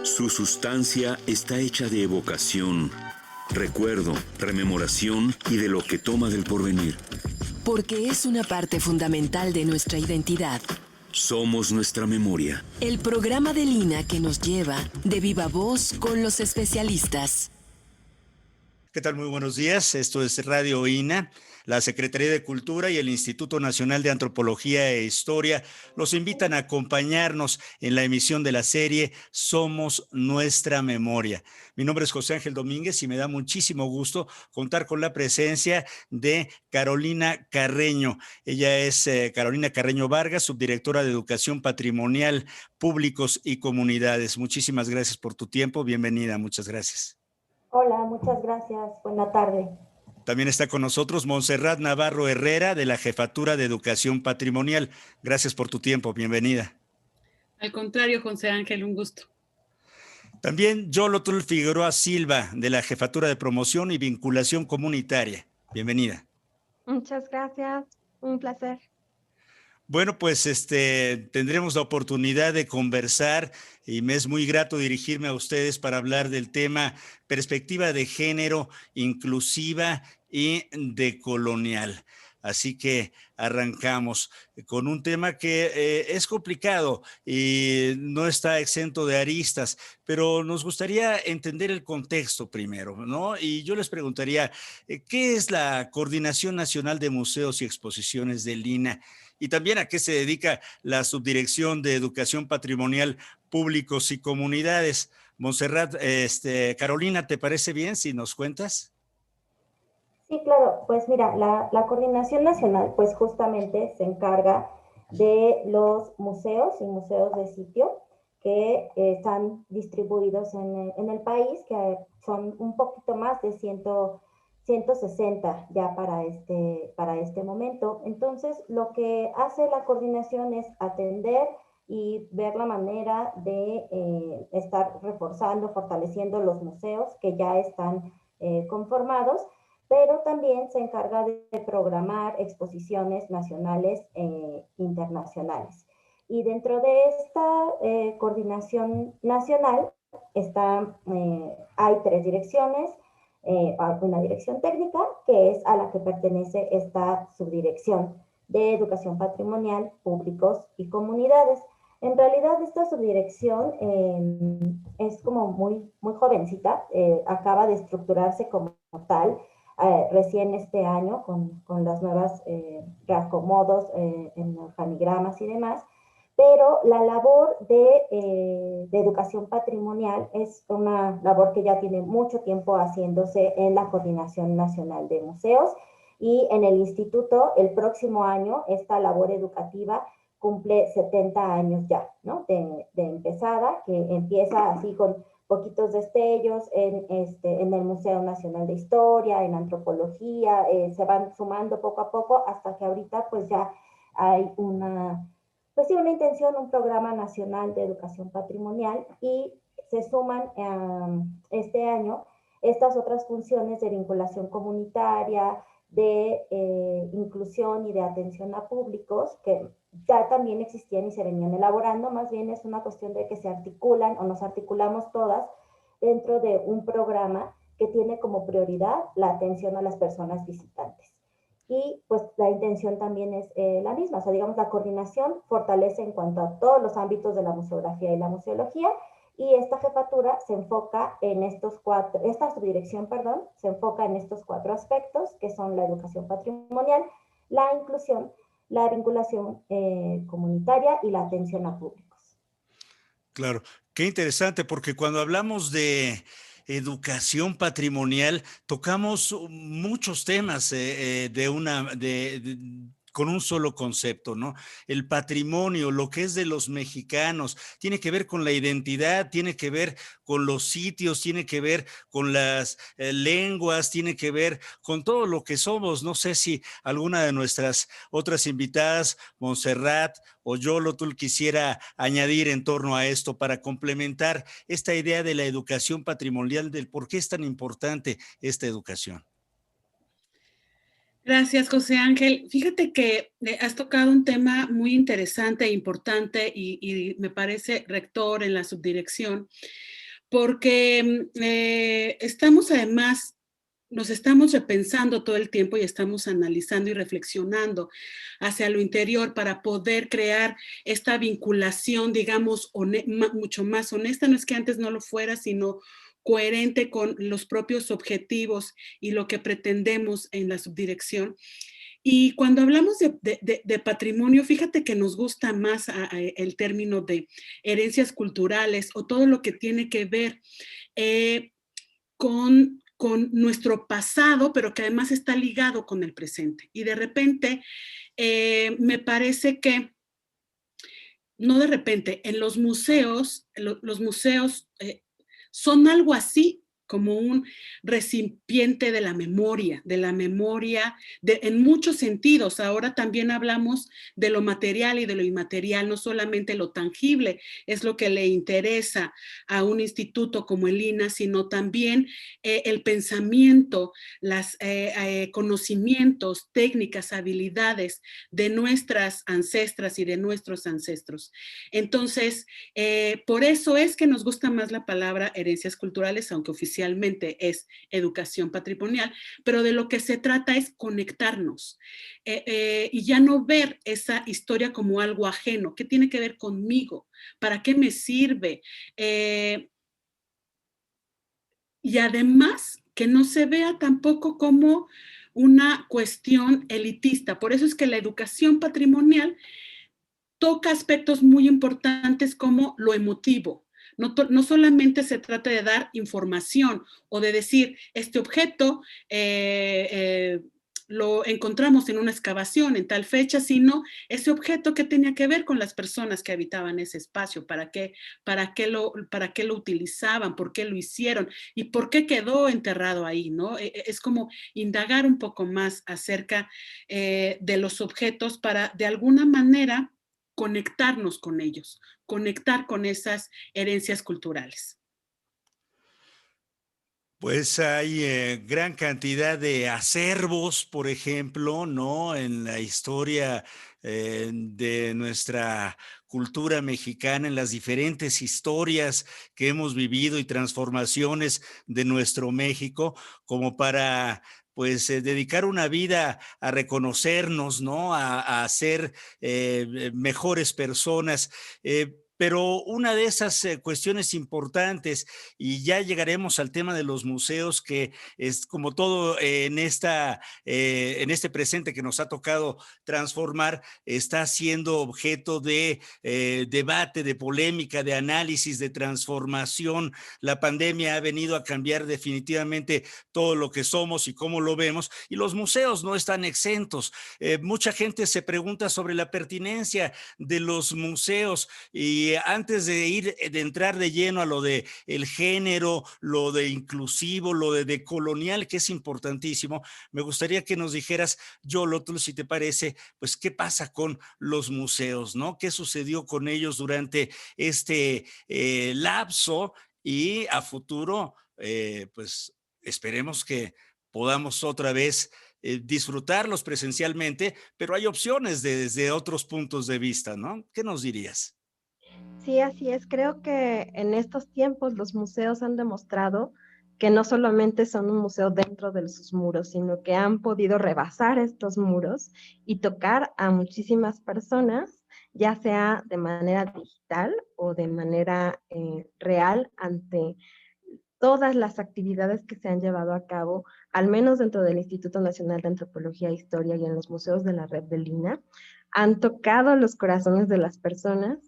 Su sustancia está hecha de evocación, recuerdo, rememoración y de lo que toma del porvenir. Porque es una parte fundamental de nuestra identidad. Somos nuestra memoria. El programa de Lina que nos lleva de viva voz con los especialistas. ¿Qué tal? Muy buenos días. Esto es Radio INA. La Secretaría de Cultura y el Instituto Nacional de Antropología e Historia los invitan a acompañarnos en la emisión de la serie Somos Nuestra Memoria. Mi nombre es José Ángel Domínguez y me da muchísimo gusto contar con la presencia de Carolina Carreño. Ella es Carolina Carreño Vargas, subdirectora de Educación Patrimonial, Públicos y Comunidades. Muchísimas gracias por tu tiempo. Bienvenida. Muchas gracias. Hola, muchas gracias. Buena tarde. También está con nosotros Montserrat Navarro Herrera, de la Jefatura de Educación Patrimonial. Gracias por tu tiempo, bienvenida. Al contrario, José Ángel, un gusto. También Yolotul Figueroa Silva, de la Jefatura de Promoción y Vinculación Comunitaria. Bienvenida. Muchas gracias, un placer. Bueno, pues tendremos la oportunidad de conversar y me es muy grato dirigirme a ustedes para hablar del tema perspectiva de género inclusiva y decolonial. Así que arrancamos con un tema que es complicado y no está exento de aristas, pero nos gustaría entender el contexto primero, ¿no? Y yo les preguntaría, ¿qué es la Coordinación Nacional de Museos y Exposiciones del INA? Y también a qué se dedica la Subdirección de Educación Patrimonial, Públicos y Comunidades. Montserrat, Carolina, ¿te parece bien si nos cuentas? Sí, claro, pues mira, la Coordinación Nacional pues justamente se encarga de los museos y museos de sitio que están distribuidos en el país, que son un poquito más de 160 ya para este momento. Entonces, lo que hace la coordinación es atender y ver la manera de estar reforzando, fortaleciendo los museos que ya están conformados, pero también se encarga de programar exposiciones nacionales e internacionales. Y dentro de esta coordinación nacional hay tres direcciones. Una dirección técnica, que es a la que pertenece esta subdirección de Educación Patrimonial, Públicos y Comunidades. En realidad, esta subdirección es como muy jovencita, acaba de estructurarse como tal, recién este año con las nuevas reacomodos en organigramas y demás, pero la labor de educación patrimonial es una labor que ya tiene mucho tiempo haciéndose en la Coordinación Nacional de Museos, y en el instituto el próximo año esta labor educativa cumple 70 años ya, ¿no? De empezada, que empieza así con poquitos destellos en el Museo Nacional de Historia, en Antropología, se van sumando poco a poco hasta que ahorita pues ya hay una intención, un programa nacional de educación patrimonial, y se suman este año estas otras funciones de vinculación comunitaria, de inclusión y de atención a públicos, que ya también existían y se venían elaborando. Más bien es una cuestión de que se articulan o nos articulamos todas dentro de un programa que tiene como prioridad la atención a las personas visitantes. Y pues la intención también es la misma, o sea, digamos, la coordinación fortalece en cuanto a todos los ámbitos de la museografía y la museología, y esta jefatura se enfoca en esta subdirección, perdón, se enfoca en estos cuatro aspectos, que son la educación patrimonial, la inclusión, la vinculación comunitaria y la atención a públicos. Claro, qué interesante, porque cuando hablamos de educación patrimonial, tocamos muchos temas con un solo concepto, ¿no? El patrimonio, lo que es de los mexicanos, tiene que ver con la identidad, tiene que ver con los sitios, tiene que ver con las lenguas, tiene que ver con todo lo que somos. No sé si alguna de nuestras otras invitadas, Montserrat o Yolotul, quisiera añadir en torno a esto para complementar esta idea de la educación patrimonial, del por qué es tan importante esta educación. Gracias, José Ángel. Fíjate que has tocado un tema muy interesante e importante y me parece rector en la subdirección. porque estamos además, nos estamos repensando todo el tiempo y estamos analizando y reflexionando hacia lo interior para poder crear esta vinculación, digamos, mucho más honesta. No es que antes no lo fuera, sino coherente con los propios objetivos y lo que pretendemos en la subdirección. Y cuando hablamos de patrimonio, fíjate que nos gusta más el término de herencias culturales o todo lo que tiene que ver con nuestro pasado, pero que además está ligado con el presente. Y de repente, me parece que, no de repente, en los museos, los museos son algo así como un recipiente de la memoria, en muchos sentidos. Ahora también hablamos de lo material y de lo inmaterial, no solamente lo tangible es lo que le interesa a un instituto como el INAH, sino también el pensamiento, los conocimientos, técnicas, habilidades de nuestras ancestras y de nuestros ancestros. Entonces, por eso es que nos gusta más la palabra herencias culturales, aunque oficialmente es educación patrimonial, pero de lo que se trata es conectarnos y ya no ver esa historia como algo ajeno. ¿Qué tiene que ver conmigo? ¿Para qué me sirve? Y además que no se vea tampoco como una cuestión elitista. Por eso es que la educación patrimonial toca aspectos muy importantes como lo emotivo. No solamente se trata de dar información o de decir, este objeto lo encontramos en una excavación en tal fecha, sino ese objeto que tenía que ver con las personas que habitaban ese espacio, para qué lo utilizaban, por qué lo hicieron y por qué quedó enterrado ahí, ¿no? Es como indagar un poco más acerca de los objetos para, de alguna manera, conectarnos con ellos, conectar con esas herencias culturales. Pues hay gran cantidad de acervos, por ejemplo, ¿no? En la historia de nuestra cultura mexicana, en las diferentes historias que hemos vivido y transformaciones de nuestro México, como para pues dedicar una vida a reconocernos, ¿no? A ser mejores personas. Pero una de esas cuestiones importantes, y ya llegaremos al tema de los museos, que es como todo en este presente que nos ha tocado transformar, está siendo objeto de debate, de polémica, de análisis, de transformación. La pandemia ha venido a cambiar definitivamente todo lo que somos y cómo lo vemos, y los museos no están exentos. Mucha gente se pregunta sobre la pertinencia de los museos, y antes de entrar de lleno a lo de el género, lo de inclusivo, lo de decolonial, que es importantísimo, me gustaría que nos dijeras, Yolotl, si te parece, pues qué pasa con los museos, ¿no? ¿Qué sucedió con ellos durante este lapso? Y a futuro, pues esperemos que podamos otra vez disfrutarlos presencialmente, pero hay opciones desde otros puntos de vista, ¿no? ¿Qué nos dirías? Sí, así es. Creo que en estos tiempos los museos han demostrado que no solamente son un museo dentro de sus muros, sino que han podido rebasar estos muros y tocar a muchísimas personas, ya sea de manera digital o de manera real, ante todas las actividades que se han llevado a cabo, al menos dentro del Instituto Nacional de Antropología e Historia y en los museos de la red del INAH, han tocado los corazones de las personas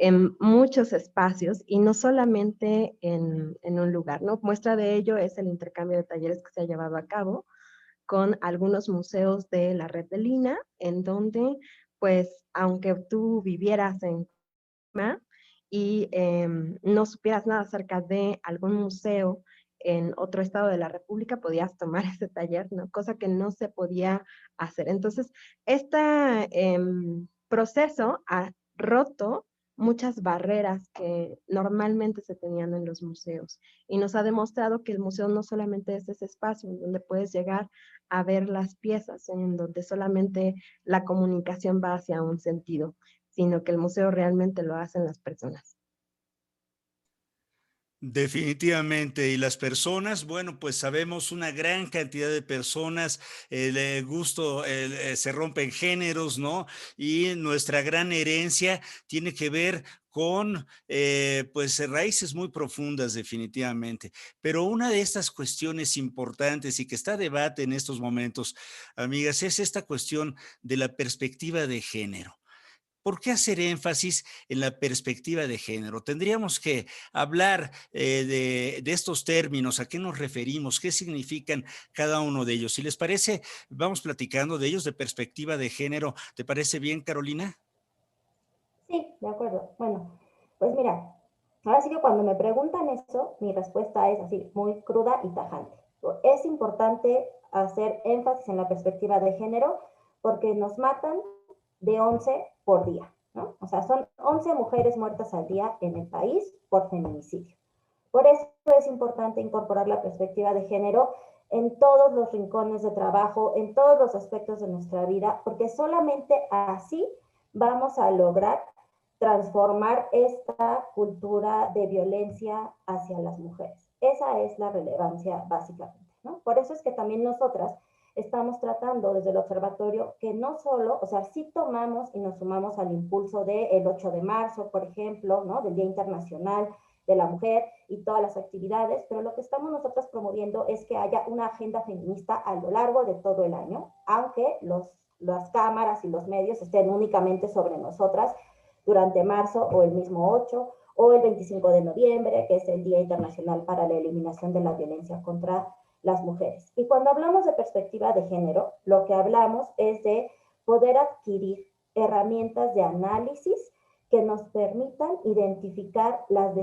en muchos espacios y no solamente en un lugar, ¿no? Muestra de ello es el intercambio de talleres que se ha llevado a cabo con algunos museos de la red del INAH, en donde, pues, aunque tú vivieras en y no supieras nada acerca de algún museo en otro estado de la República, podías tomar ese taller, ¿no? Cosa que no se podía hacer. Entonces, este proceso ha roto muchas barreras que normalmente se tenían en los museos y nos ha demostrado que el museo no solamente es ese espacio en donde puedes llegar a ver las piezas, en donde solamente la comunicación va hacia un sentido, sino que el museo realmente lo hacen las personas. Definitivamente, y las personas, bueno, pues sabemos una gran cantidad de personas, el gusto se rompen géneros, ¿no? Y nuestra gran herencia tiene que ver con, pues, raíces muy profundas, definitivamente. Pero una de estas cuestiones importantes y que está a debate en estos momentos, amigas, es esta cuestión de la perspectiva de género. ¿Por qué hacer énfasis en la perspectiva de género? Tendríamos que hablar de estos términos, a qué nos referimos, qué significan cada uno de ellos. Si les parece, vamos platicando de ellos de perspectiva de género. ¿Te parece bien, Carolina? Sí, de acuerdo. Bueno, pues mira, ahora sí que cuando me preguntan eso, mi respuesta es así, muy cruda y tajante. Es importante hacer énfasis en la perspectiva de género porque nos matan de 11 por día, ¿no? O sea, son 11 mujeres muertas al día en el país por feminicidio. Por eso es importante incorporar la perspectiva de género en todos los rincones de trabajo, en todos los aspectos de nuestra vida, porque solamente así vamos a lograr transformar esta cultura de violencia hacia las mujeres. Esa es la relevancia básicamente, ¿no? Por eso es que también nosotras estamos tratando desde el observatorio que no solo, o sea, sí tomamos y nos sumamos al impulso del 8 de marzo, por ejemplo, ¿no? Del Día Internacional de la Mujer y todas las actividades, pero lo que estamos nosotras promoviendo es que haya una agenda feminista a lo largo de todo el año, aunque las cámaras y los medios estén únicamente sobre nosotras durante marzo o el mismo 8 o el 25 de noviembre, que es el Día Internacional para la Eliminación de la Violencia contra las Mujeres. Y cuando hablamos de perspectiva de género, lo que hablamos es de poder adquirir herramientas de análisis que nos permitan identificar las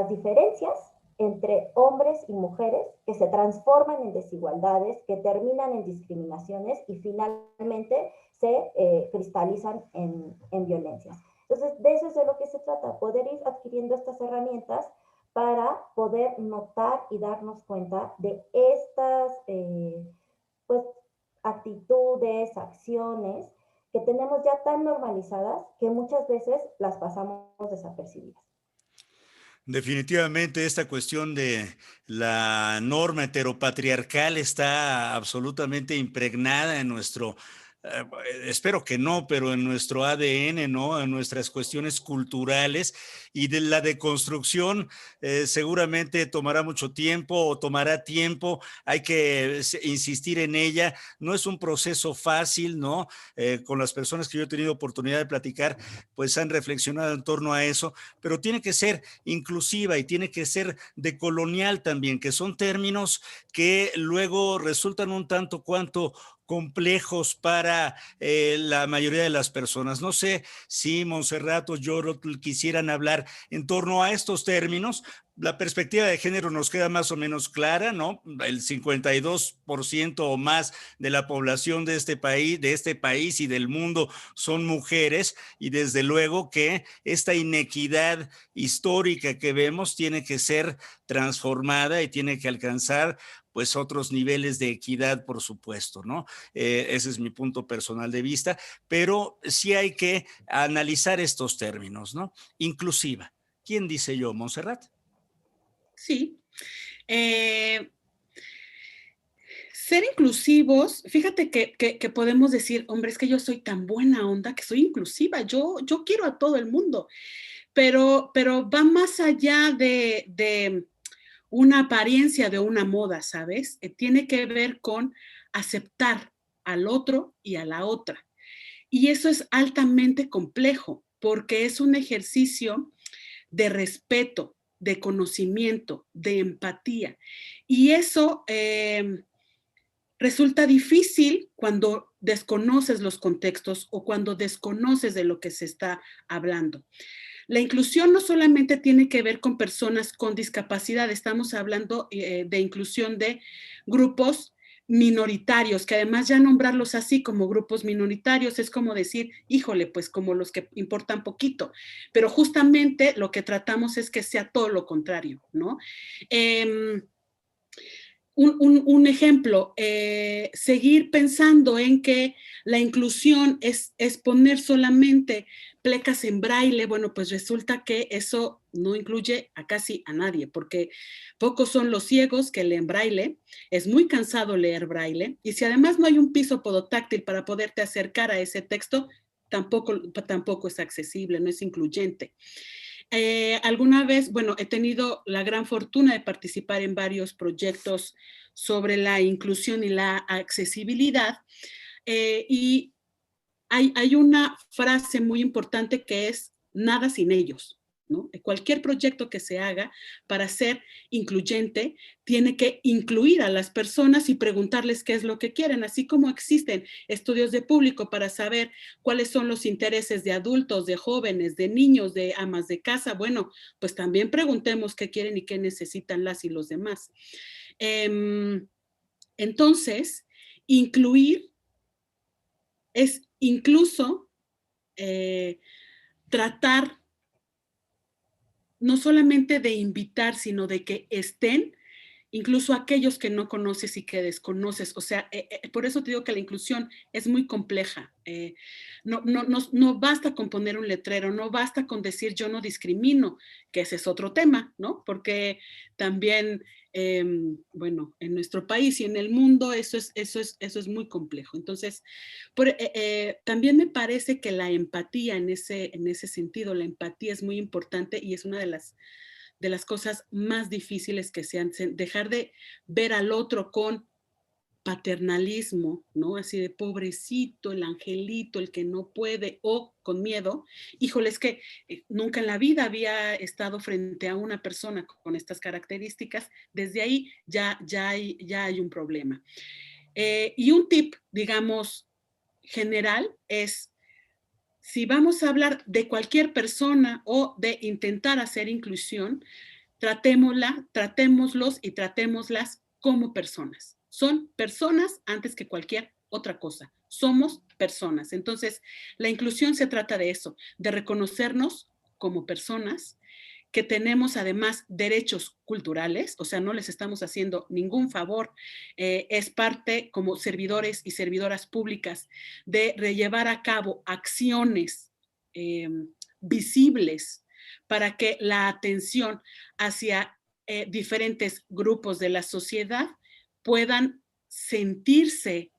diferencias entre hombres y mujeres que se transforman en desigualdades, que terminan en discriminaciones y finalmente se cristalizan en violencias. Entonces, de eso es de lo que se trata, poder ir adquiriendo estas herramientas para poder notar y darnos cuenta de estas pues, actitudes, acciones que tenemos ya tan normalizadas que muchas veces las pasamos desapercibidas. Definitivamente esta cuestión de la norma heteropatriarcal está absolutamente impregnada en nuestro, espero que no, pero en nuestro ADN, ¿no? En nuestras cuestiones culturales, y de la deconstrucción seguramente tomará mucho tiempo o tomará tiempo, hay que insistir en ella, no es un proceso fácil, ¿no? Con las personas que yo he tenido oportunidad de platicar, pues han reflexionado en torno a eso, pero tiene que ser inclusiva y tiene que ser decolonial también, que son términos que luego resultan un tanto cuanto complejos para la mayoría de las personas. No sé si Montserrat o Yorotl quisieran hablar en torno a estos términos. La perspectiva de género nos queda más o menos clara, ¿no? El 52% o más de la población de este país y del mundo son mujeres, y desde luego que esta inequidad histórica que vemos tiene que ser transformada y tiene que alcanzar pues otros niveles de equidad, por supuesto, ¿no? Ese es mi punto personal de vista, pero sí hay que analizar estos términos, ¿no? Inclusiva. ¿Quién dice yo, Montserrat? Sí. Ser inclusivos, fíjate que podemos decir, hombre, es que yo soy tan buena onda que soy inclusiva, yo quiero a todo el mundo, pero va más allá de una apariencia, de una moda, ¿sabes? Tiene que ver con aceptar al otro y a la otra. Y eso es altamente complejo porque es un ejercicio de respeto, de conocimiento, de empatía. Y eso resulta difícil cuando desconoces los contextos o cuando desconoces de lo que se está hablando. La inclusión no solamente tiene que ver con personas con discapacidad, estamos hablando de inclusión de grupos minoritarios, que además ya nombrarlos así como grupos minoritarios es como decir, híjole, pues como los que importan poquito, pero justamente lo que tratamos es que sea todo lo contrario, ¿no? un ejemplo, seguir pensando en que la inclusión es poner solamente plecas en braille, bueno, pues resulta que eso no incluye a casi a nadie, porque pocos son los ciegos que leen braille, es muy cansado leer braille, y si además no hay un piso podotáctil para poderte acercar a ese texto, tampoco es accesible, no es incluyente. Alguna vez, bueno, he tenido la gran fortuna de participar en varios proyectos sobre la inclusión y la accesibilidad, y hay una frase muy importante que es nada sin ellos, ¿no? Cualquier proyecto que se haga para ser incluyente tiene que incluir a las personas y preguntarles qué es lo que quieren, así como existen estudios de público para saber cuáles son los intereses de adultos, de jóvenes, de niños, de amas de casa. Bueno, pues también preguntemos qué quieren y qué necesitan las y los demás. Entonces, incluir es incluso tratar no solamente de invitar, sino de que estén incluso aquellos que no conoces y que desconoces. O sea, por eso te digo que la inclusión es muy compleja. No basta con poner un letrero, no basta con decir yo no discrimino, que ese es otro tema, ¿no? Porque también, bueno, en nuestro país y en el mundo eso es muy complejo. Entonces, también me parece que la empatía en ese sentido, la empatía es muy importante y es una de las cosas más difíciles que se hacen, dejar de ver al otro con paternalismo, ¿no? Así de pobrecito, el angelito, el que no puede, o con miedo. Híjole, es que nunca en la vida había estado frente a una persona con estas características. Desde ahí ya hay un problema. Y un tip, digamos, general es, si vamos a hablar de cualquier persona o de intentar hacer inclusión, tratémoslos y tratémoslas como personas. Son personas antes que cualquier otra cosa. Somos personas. Entonces, la inclusión se trata de eso, de reconocernos como personas, que tenemos además derechos culturales, o sea, no les estamos haciendo ningún favor, es parte como servidores y servidoras públicas de llevar a cabo acciones visibles para que la atención hacia diferentes grupos de la sociedad puedan sentirse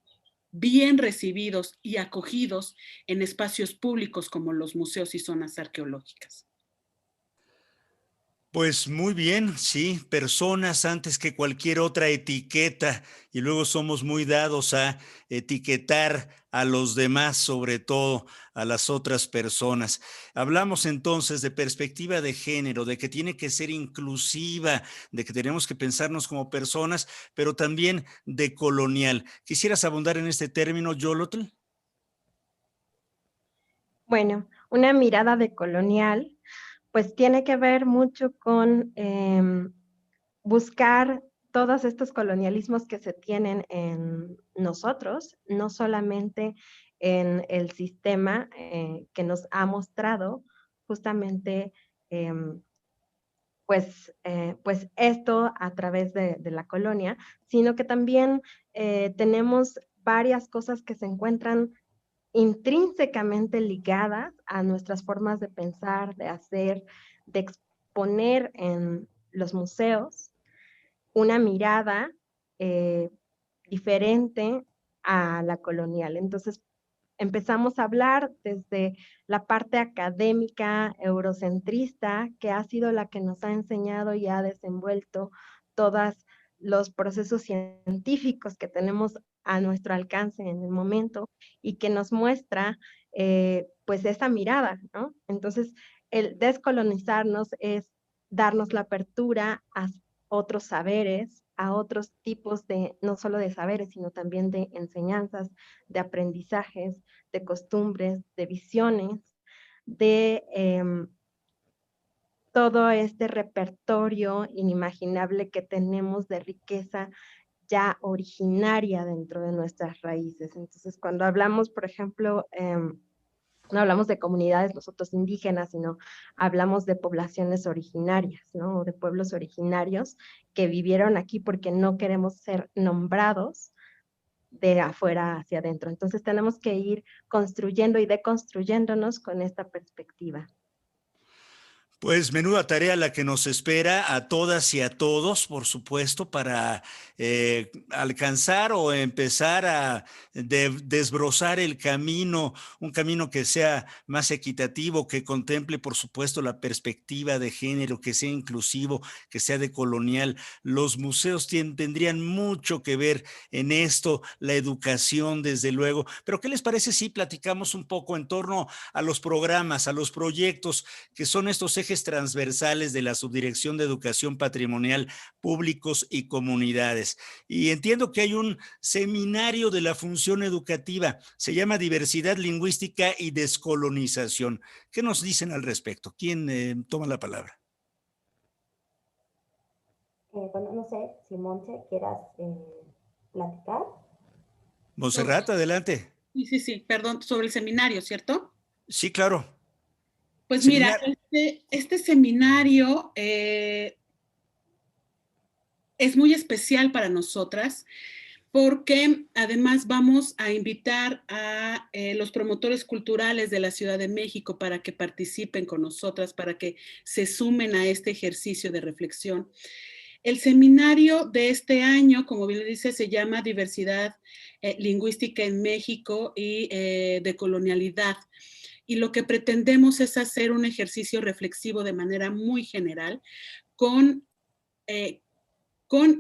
bien recibidos y acogidos en espacios públicos como los museos y zonas arqueológicas. Pues muy bien, sí, personas antes que cualquier otra etiqueta, y luego somos muy dados a etiquetar a los demás, sobre todo a las otras personas. Hablamos entonces de perspectiva de género, de que tiene que ser inclusiva, de que tenemos que pensarnos como personas, pero también de colonial. ¿Quisieras abundar en este término, Yolotl? Bueno, una mirada decolonial, pues tiene que ver mucho con buscar todos estos colonialismos que se tienen en nosotros, no solamente en el sistema que nos ha mostrado justamente pues esto a través de la colonia, sino que también tenemos varias cosas que se encuentran intrínsecamente ligadas a nuestras formas de pensar, de hacer, de exponer en los museos una mirada diferente a la colonial. Entonces, empezamos a hablar desde la parte académica eurocentrista, que ha sido la que nos ha enseñado y ha desenvuelto todos los procesos científicos que tenemos a nuestro alcance en el momento y que nos muestra pues esa mirada, ¿no? Entonces, el descolonizarnos es darnos la apertura a otros saberes, a otros tipos de, no solo de saberes, sino también de enseñanzas, de aprendizajes, de costumbres, de visiones, de todo este repertorio inimaginable que tenemos de riqueza ya originaria dentro de nuestras raíces. Entonces, cuando hablamos, por ejemplo, no hablamos de comunidades nosotros indígenas, sino hablamos de poblaciones originarias, ¿no? De pueblos originarios que vivieron aquí porque no queremos ser nombrados de afuera hacia adentro. Entonces tenemos que ir construyendo y deconstruyéndonos con esta perspectiva. Pues menuda tarea la que nos espera a todas y a todos, por supuesto, para alcanzar o empezar a desbrozar el camino, un camino que sea más equitativo, que contemple, por supuesto, la perspectiva de género, que sea inclusivo, que sea decolonial. Los museos tendrían mucho que ver en esto, la educación, desde luego. Pero ¿qué les parece si platicamos un poco en torno a los programas, a los proyectos que son estos ejes transversales de la Subdirección de Educación Patrimonial, Públicos y Comunidades? Y entiendo que hay un seminario de la función educativa, se llama Diversidad Lingüística y Descolonización. ¿Qué nos dicen al respecto? ¿Quién toma la palabra? Bueno, no sé si Monse quieras platicar. Montserrat, adelante. Sí, perdón, sobre el seminario, ¿cierto? Sí, claro. Pues mira, este seminario es muy especial para nosotras porque además vamos a invitar a los promotores culturales de la Ciudad de México para que participen con nosotras, para que se sumen a este ejercicio de reflexión. El seminario de este año, como bien le dice, se llama Diversidad Lingüística en México y Decolonialidad. Y lo que pretendemos es hacer un ejercicio reflexivo de manera muy general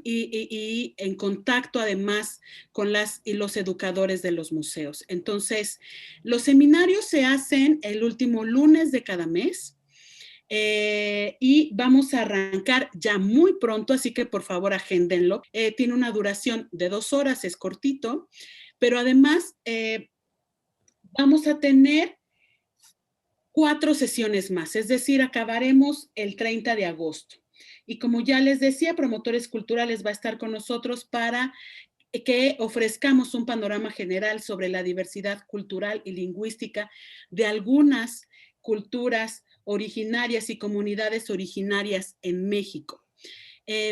y en contacto además con las y los educadores de los museos. Entonces, los seminarios se hacen el último lunes de cada mes y vamos a arrancar ya muy pronto, así que por favor agéndenlo. Tiene una duración de 2 horas, es cortito, pero además vamos a tener 4 sesiones más, es decir, acabaremos el 30 de agosto. Y como ya les decía, Promotores Culturales va a estar con nosotros para que ofrezcamos un panorama general sobre la diversidad cultural y lingüística de algunas culturas originarias y comunidades originarias en México.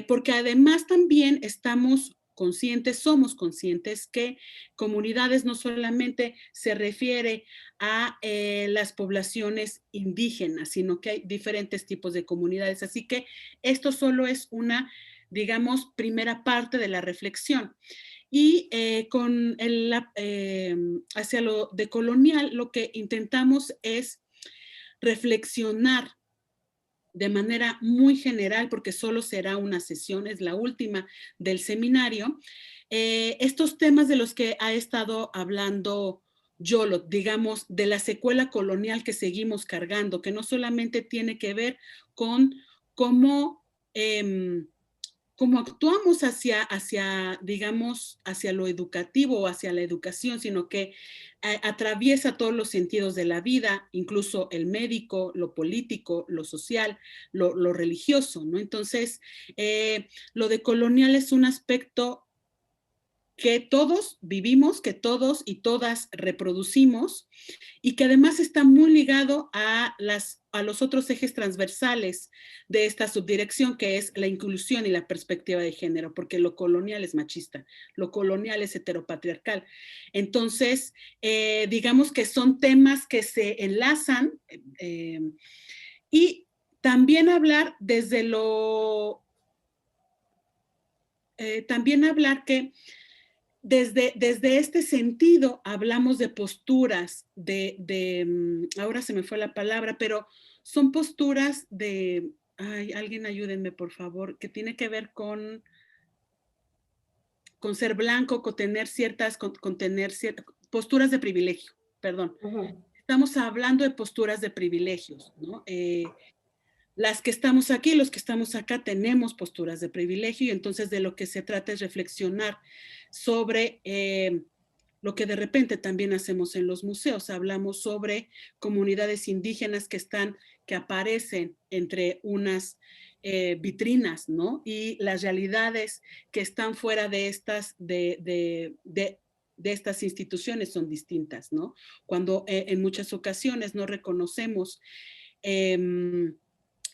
Porque además también somos conscientes que comunidades no solamente se refiere a las poblaciones indígenas, sino que hay diferentes tipos de comunidades. Así que esto solo es una, digamos, primera parte de la reflexión. Y hacia lo decolonial, lo que intentamos es reflexionar de manera muy general, porque solo será una sesión, es la última del seminario, estos temas de los que ha estado hablando Yolo, digamos, de la secuela colonial que seguimos cargando, que no solamente tiene que ver con cómo actuamos digamos, hacia lo educativo o hacia la educación, sino que atraviesa todos los sentidos de la vida, incluso el médico, lo político, lo social, lo religioso, ¿no? Entonces, lo decolonial es un aspecto que todos vivimos, que todos y todas reproducimos y que además está muy ligado a los otros ejes transversales de esta subdirección, que es la inclusión y la perspectiva de género, porque lo colonial es machista, lo colonial es heteropatriarcal. Entonces, digamos que son temas que se enlazan y también hablar que desde este sentido hablamos de posturas, ahora se me fue la palabra, pero son posturas alguien ayúdenme por favor, que tiene que ver con ser blanco, con tener ciertas posturas de privilegio, perdón. Estamos hablando de posturas de privilegios, ¿no? Las que estamos aquí, los que estamos acá, tenemos posturas de privilegio y entonces de lo que se trata es reflexionar sobre lo que de repente también hacemos en los museos. Hablamos sobre comunidades indígenas que aparecen entre unas vitrinas, ¿no? Y las realidades que están fuera de estas, de de estas instituciones son distintas, ¿no? Cuando en muchas ocasiones no reconocemos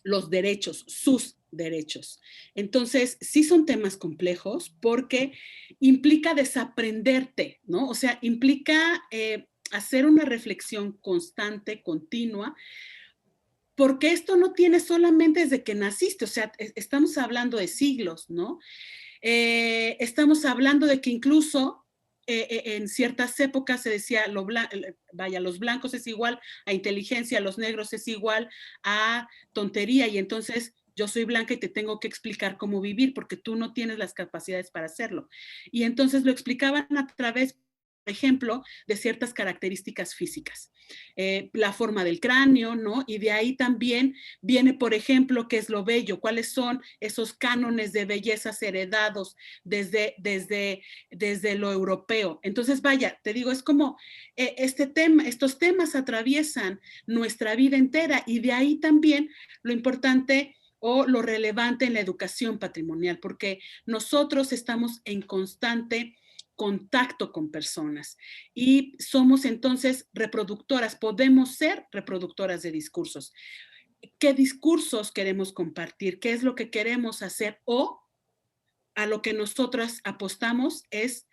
los derechos, sus derechos. Entonces, sí son temas complejos porque implica desaprenderte, ¿no? O sea, implica hacer una reflexión constante, continua, porque esto no tiene solamente desde que naciste, o sea, estamos hablando de siglos, ¿no? Estamos hablando de que incluso en ciertas épocas se decía, los blancos es igual a inteligencia, los negros es igual a tontería, y entonces yo soy blanca y te tengo que explicar cómo vivir porque tú no tienes las capacidades para hacerlo. Y entonces lo explicaban a través, por ejemplo, de ciertas características físicas, la forma del cráneo, ¿no? Y de ahí también viene, por ejemplo, qué es lo bello, cuáles son esos cánones de bellezas heredados desde lo europeo. Entonces, vaya, te digo, es como estos temas atraviesan nuestra vida entera, y de ahí también lo importante o lo relevante en la educación patrimonial, porque nosotros estamos en constante contacto con personas y somos entonces reproductoras, podemos ser reproductoras de discursos. ¿Qué discursos queremos compartir? ¿Qué es lo que queremos hacer? O a lo que nosotras apostamos es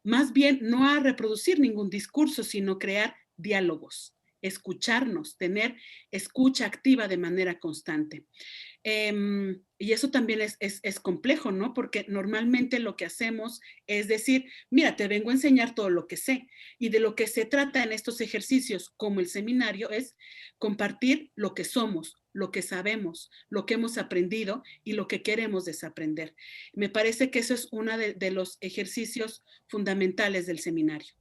más bien no a reproducir ningún discurso, sino crear diálogos, escucharnos, tener escucha activa de manera constante. Y eso también es complejo, ¿no? Porque normalmente lo que hacemos es decir, mira, te vengo a enseñar todo lo que sé. Y de lo que se trata en estos ejercicios, como el seminario, es compartir lo que somos, lo que sabemos, lo que hemos aprendido y lo que queremos desaprender. Me parece que eso es uno de los ejercicios fundamentales del seminario.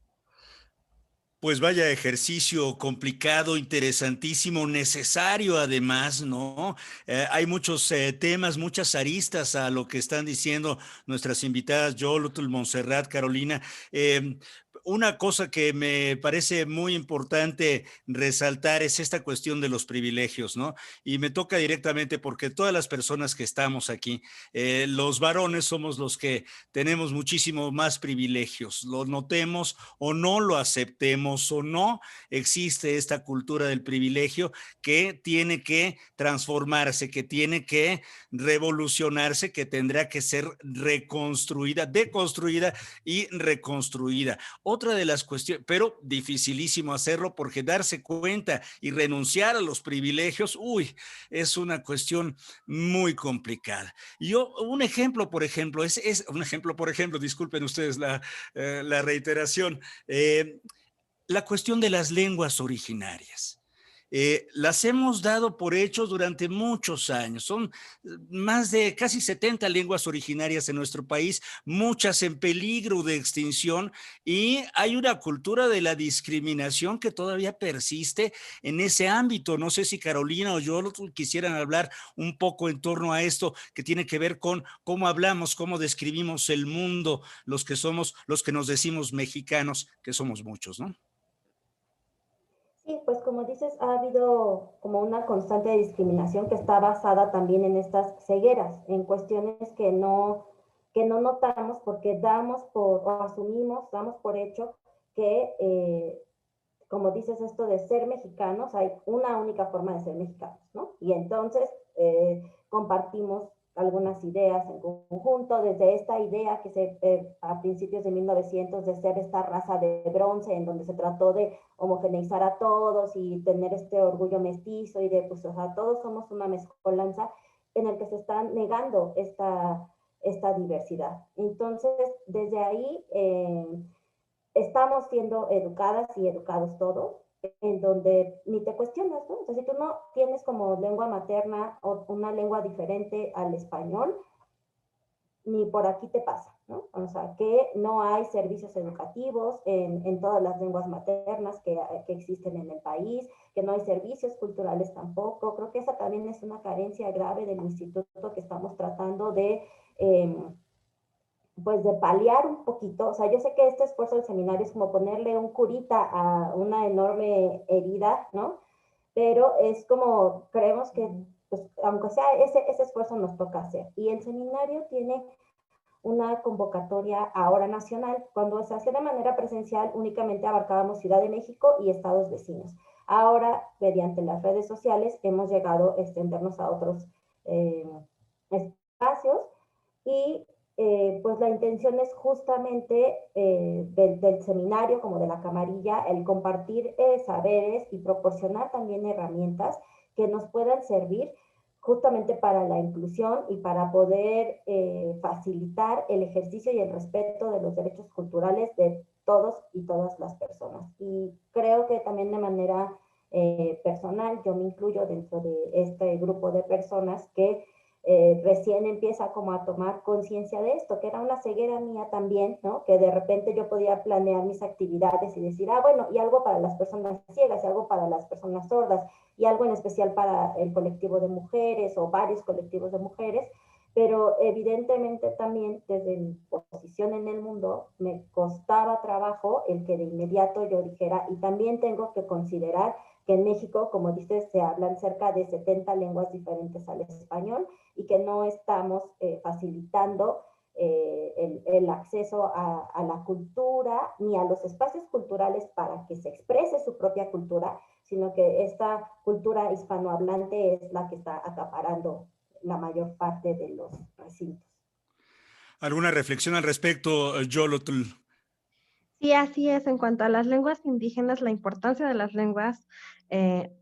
Pues vaya ejercicio complicado, interesantísimo, necesario además, ¿no? Hay muchos temas, muchas aristas a lo que están diciendo nuestras invitadas, Yolotl, Montserrat, Carolina. Una cosa que me parece muy importante resaltar es esta cuestión de los privilegios, ¿no? Y me toca directamente porque todas las personas que estamos aquí, los varones somos los que tenemos muchísimo más privilegios, lo notemos o no lo aceptemos o no, existe esta cultura del privilegio que tiene que transformarse, que tiene que revolucionarse, que tendrá que ser reconstruida, deconstruida y reconstruida. Otra de las cuestiones, pero dificilísimo hacerlo porque darse cuenta y renunciar a los privilegios, uy, es una cuestión muy complicada. Yo, un ejemplo, por ejemplo, disculpen ustedes la reiteración, la cuestión de las lenguas originarias. Las hemos dado por hechos durante muchos años. Son más de casi 70 lenguas originarias en nuestro país, muchas en peligro de extinción, y hay una cultura de la discriminación que todavía persiste en ese ámbito. No sé si Carolina o yo quisieran hablar un poco en torno a esto que tiene que ver con cómo hablamos, cómo describimos el mundo, los que nos decimos mexicanos, que somos muchos, ¿no? Sí, pues como dices, ha habido como una constante discriminación que está basada también en estas cegueras, en cuestiones que no notamos porque damos por, o asumimos, damos por hecho que, como dices esto de ser mexicanos, hay una única forma de ser mexicanos, ¿no? Y entonces compartimos algunas ideas en conjunto, desde esta idea que a principios de 1900 de ser esta raza de bronce, en donde se trató de homogeneizar a todos y tener este orgullo mestizo y de, pues, o sea, todos somos una mezcolanza, en el que se está negando esta diversidad. Entonces, desde ahí estamos siendo educadas y educados todos, en donde ni te cuestionas, ¿no? O sea, si tú no tienes como lengua materna o una lengua diferente al español, ni por aquí te pasa, ¿no? O sea, que no hay servicios educativos en todas las lenguas maternas que existen en el país, que no hay servicios culturales tampoco. Creo que esa también es una carencia grave del instituto que estamos tratando de pues de paliar un poquito. O sea, yo sé que este esfuerzo del seminario es como ponerle un curita a una enorme herida, ¿no? Pero es como, creemos que, pues, aunque sea ese esfuerzo nos toca hacer. Y el seminario tiene una convocatoria ahora nacional. Cuando se hacía de manera presencial, únicamente abarcábamos Ciudad de México y estados vecinos. Ahora, mediante las redes sociales, hemos llegado a extendernos a otros espacios y pues la intención es justamente del seminario como de la camarilla el compartir saberes y proporcionar también herramientas que nos puedan servir justamente para la inclusión y para poder facilitar el ejercicio y el respeto de los derechos culturales de todos y todas las personas. Y creo que también de manera personal, yo me incluyo dentro de este grupo de personas que recién empieza como a tomar conciencia de esto, que era una ceguera mía también, ¿no? Que de repente yo podía planear mis actividades y decir, ah, bueno, y algo para las personas ciegas, y algo para las personas sordas, y algo en especial para el colectivo de mujeres o varios colectivos de mujeres, pero evidentemente también desde mi posición en el mundo me costaba trabajo el que de inmediato yo dijera, y también tengo que considerar que en México, como dices, se hablan cerca de 70 lenguas diferentes al español y que no estamos facilitando el acceso a la cultura ni a los espacios culturales para que se exprese su propia cultura, sino que esta cultura hispanohablante es la que está acaparando la mayor parte de los recintos. ¿Alguna reflexión al respecto, Yolotl? Sí, así es. En cuanto a las lenguas indígenas, la importancia de las lenguas,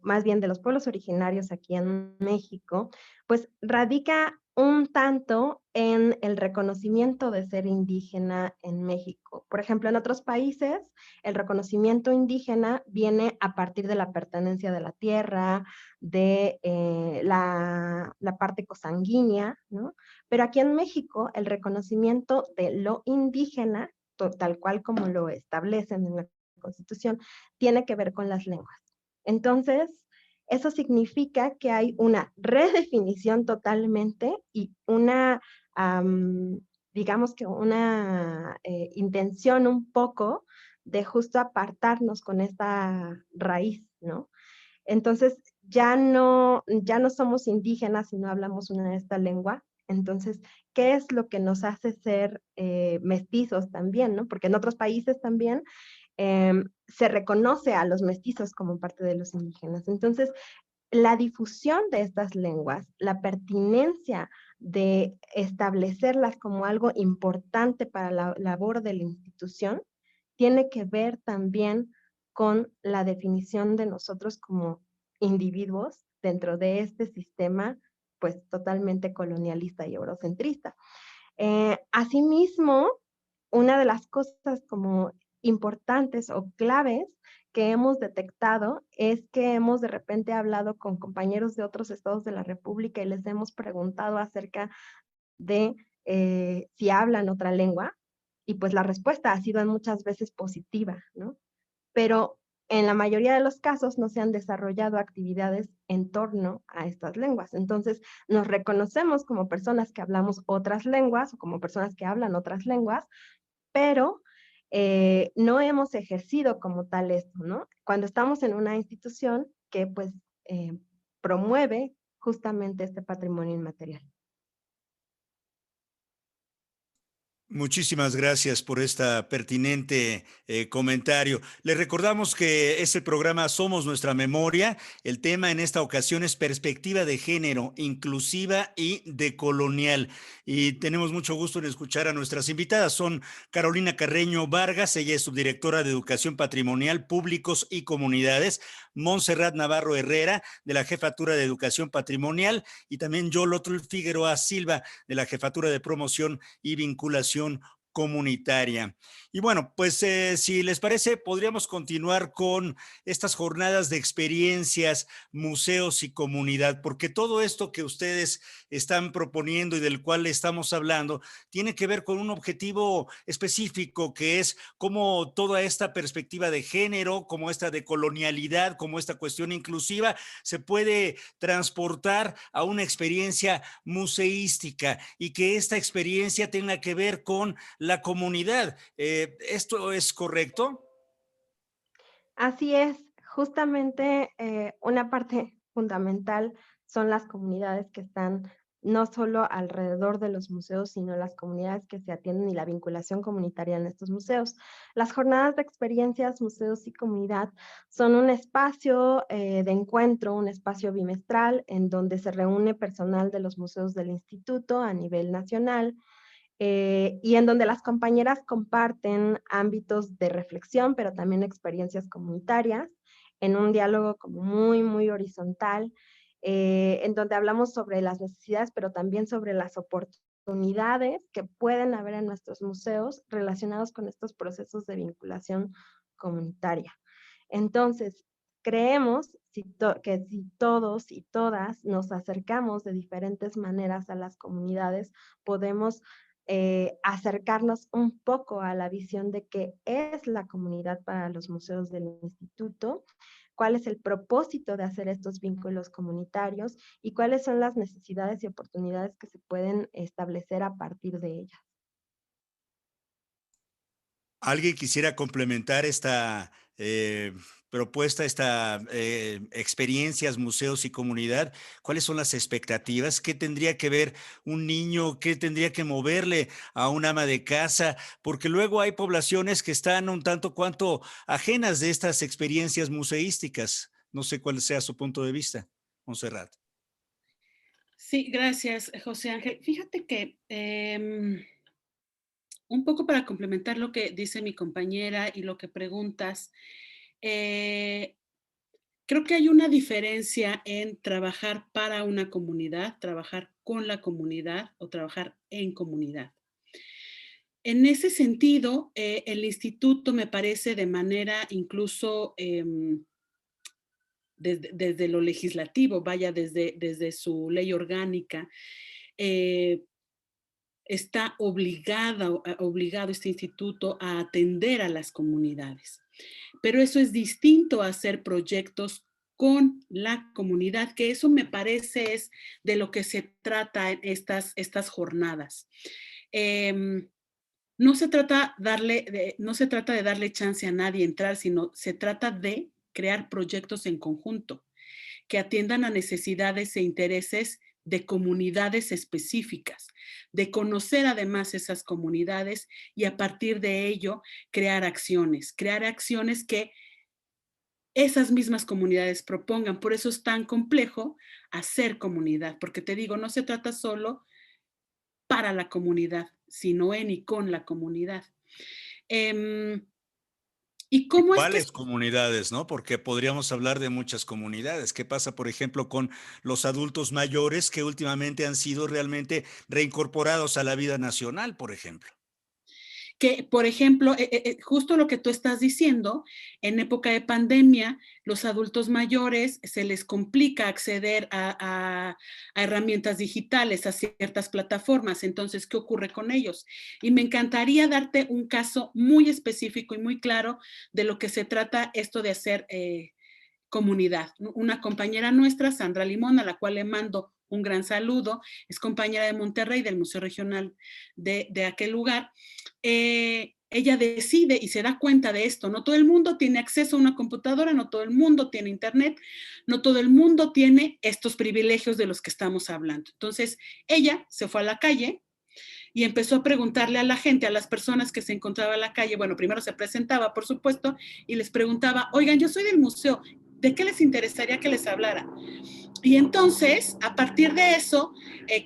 más bien de los pueblos originarios aquí en México, pues radica un tanto en el reconocimiento de ser indígena en México. Por ejemplo, en otros países, el reconocimiento indígena viene a partir de la pertenencia de la tierra, de la parte cosanguínea, ¿no? Pero aquí en México, el reconocimiento de lo indígena tal cual como lo establecen en la Constitución, tiene que ver con las lenguas. Entonces, eso significa que hay una redefinición totalmente y una, digamos que una intención un poco de justo apartarnos con esta raíz, ¿no? Entonces, ya no somos indígenas si no hablamos una de esta lengua. Entonces, ¿qué es lo que nos hace ser mestizos también, no? Porque en otros países también se reconoce a los mestizos como parte de los indígenas. Entonces, la difusión de estas lenguas, la pertinencia de establecerlas como algo importante para la labor de la institución, tiene que ver también con la definición de nosotros como individuos dentro de este sistema pues totalmente colonialista y eurocentrista. Asimismo, una de las cosas como importantes o claves que hemos detectado es que hemos de repente hablado con compañeros de otros estados de la República y les hemos preguntado acerca de si hablan otra lengua y pues la respuesta ha sido muchas veces positiva, ¿no? Pero en la mayoría de los casos no se han desarrollado actividades en torno a estas lenguas. Entonces, nos reconocemos como personas que hablamos otras lenguas o como personas que hablan otras lenguas, pero no hemos ejercido como tal esto, ¿no? Cuando estamos en una institución que pues promueve justamente este patrimonio inmaterial. Muchísimas gracias por esta pertinente comentario. Les recordamos que es el programa Somos Nuestra Memoria. El tema en esta ocasión es perspectiva de género, inclusiva y decolonial. Y tenemos mucho gusto en escuchar a nuestras invitadas. Son Carolina Carreño Vargas, ella es subdirectora de Educación Patrimonial, Públicos y Comunidades. Montserrat Navarro Herrera, de la Jefatura de Educación Patrimonial. Y también Yolotl Figueroa Silva, de la Jefatura de Promoción y Vinculación comunitaria. Y bueno, pues si les parece, podríamos continuar con estas jornadas de experiencias, museos y comunidad, porque todo esto que ustedes están proponiendo y del cual estamos hablando, tiene que ver con un objetivo específico, que es cómo toda esta perspectiva de género, como esta de colonialidad, como esta cuestión inclusiva, se puede transportar a una experiencia museística y que esta experiencia tenga que ver con la comunidad. ¿Esto es correcto? Así es, justamente una parte fundamental son las comunidades que están no solo alrededor de los museos, sino las comunidades que se atienden y la vinculación comunitaria en estos museos. Las jornadas de experiencias, museos y comunidad son un espacio de encuentro, un espacio bimestral en donde se reúne personal de los museos del instituto a nivel nacional, y en donde las compañeras comparten ámbitos de reflexión, pero también experiencias comunitarias, en un diálogo como muy, muy horizontal, en donde hablamos sobre las necesidades, pero también sobre las oportunidades que pueden haber en nuestros museos relacionados con estos procesos de vinculación comunitaria. Entonces, creemos que si todos y todas nos acercamos de diferentes maneras a las comunidades, podemos acercarnos un poco a la visión de qué es la comunidad para los museos del instituto, cuál es el propósito de hacer estos vínculos comunitarios y cuáles son las necesidades y oportunidades que se pueden establecer a partir de ellas. ¿Alguien quisiera complementar esta propuesta, esta experiencias, museos y comunidad? ¿Cuáles son las expectativas? ¿Qué tendría que ver un niño? ¿Qué tendría que moverle a un ama de casa? Porque luego hay poblaciones que están un tanto cuanto ajenas de estas experiencias museísticas. No sé cuál sea su punto de vista, Montserrat. Sí, gracias, José Ángel. Fíjate que un poco para complementar lo que dice mi compañera y lo que preguntas, creo que hay una diferencia en trabajar para una comunidad, trabajar con la comunidad o trabajar en comunidad. En ese sentido, el instituto me parece de manera incluso desde lo legislativo, vaya, desde su ley orgánica, está obligado este instituto a atender a las comunidades. Pero eso es distinto a hacer proyectos con la comunidad, que eso me parece es de lo que se trata en estas jornadas. No se trata de darle chance a nadie entrar, sino se trata de crear proyectos en conjunto que atiendan a necesidades e intereses de comunidades específicas, de conocer además esas comunidades y a partir de ello crear acciones que esas mismas comunidades propongan. Por eso es tan complejo hacer comunidad, porque te digo, no se trata solo para la comunidad, sino en y con la comunidad. ¿Y ¿Y cómo es que cuáles comunidades, no? Porque podríamos hablar de muchas comunidades. ¿Qué pasa, por ejemplo, con los adultos mayores que últimamente han sido realmente reincorporados a la vida nacional, por ejemplo? que, por ejemplo, justo lo que tú estás diciendo, en época de pandemia, los adultos mayores se les complica acceder a herramientas digitales, a ciertas plataformas. Entonces, ¿qué ocurre con ellos? Y me encantaría darte un caso muy específico y muy claro de lo que se trata esto de hacer comunidad. Una compañera nuestra, Sandra Limón, a la cual le mando un gran saludo, es compañera de Monterrey, del Museo Regional de aquel lugar. Ella decide y se da cuenta de esto. No todo el mundo tiene acceso a una computadora, no todo el mundo tiene internet, no todo el mundo tiene estos privilegios de los que estamos hablando. Entonces, ella se fue a la calle y empezó a preguntarle a la gente, a las personas que se encontraban en la calle. Bueno, primero se presentaba, por supuesto, y les preguntaba, oigan, yo soy del museo, ¿de qué les interesaría que les hablara? Y entonces, a partir de eso,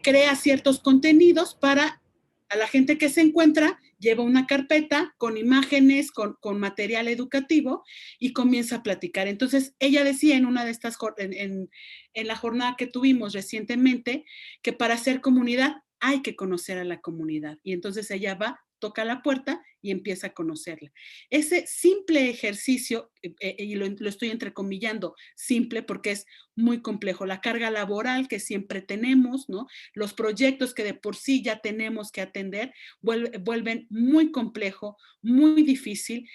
crea ciertos contenidos para a la gente que se encuentra, lleva una carpeta con imágenes, con material educativo y comienza a platicar. Entonces, ella decía en una de estas, en la jornada que tuvimos recientemente, que para hacer comunidad hay que conocer a la comunidad. Y entonces ella va, toca la puerta y empieza a conocerla. Ese simple ejercicio, y lo estoy entrecomillando, simple porque es muy complejo, la carga laboral que siempre tenemos, ¿no? Los proyectos que de por sí ya tenemos que atender, vuelven muy complejo, muy difícil,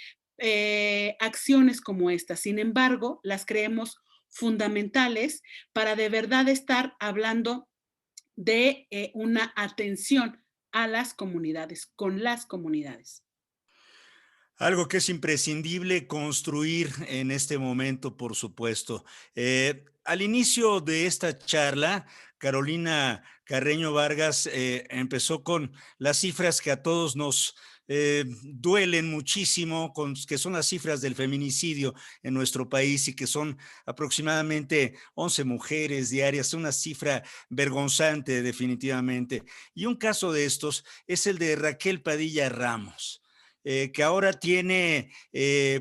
acciones como esta. Sin embargo, las creemos fundamentales para de verdad estar hablando de una atención a las comunidades, con las comunidades. Algo que es imprescindible construir en este momento, por supuesto. Al inicio de esta charla, Carolina Carreño Vargas empezó con las cifras que a todos nos duelen muchísimo, que son las cifras del feminicidio en nuestro país y que son aproximadamente 11 mujeres diarias, una cifra vergonzante definitivamente. Y un caso de estos es el de Raquel Padilla Ramos. Que ahora tiene,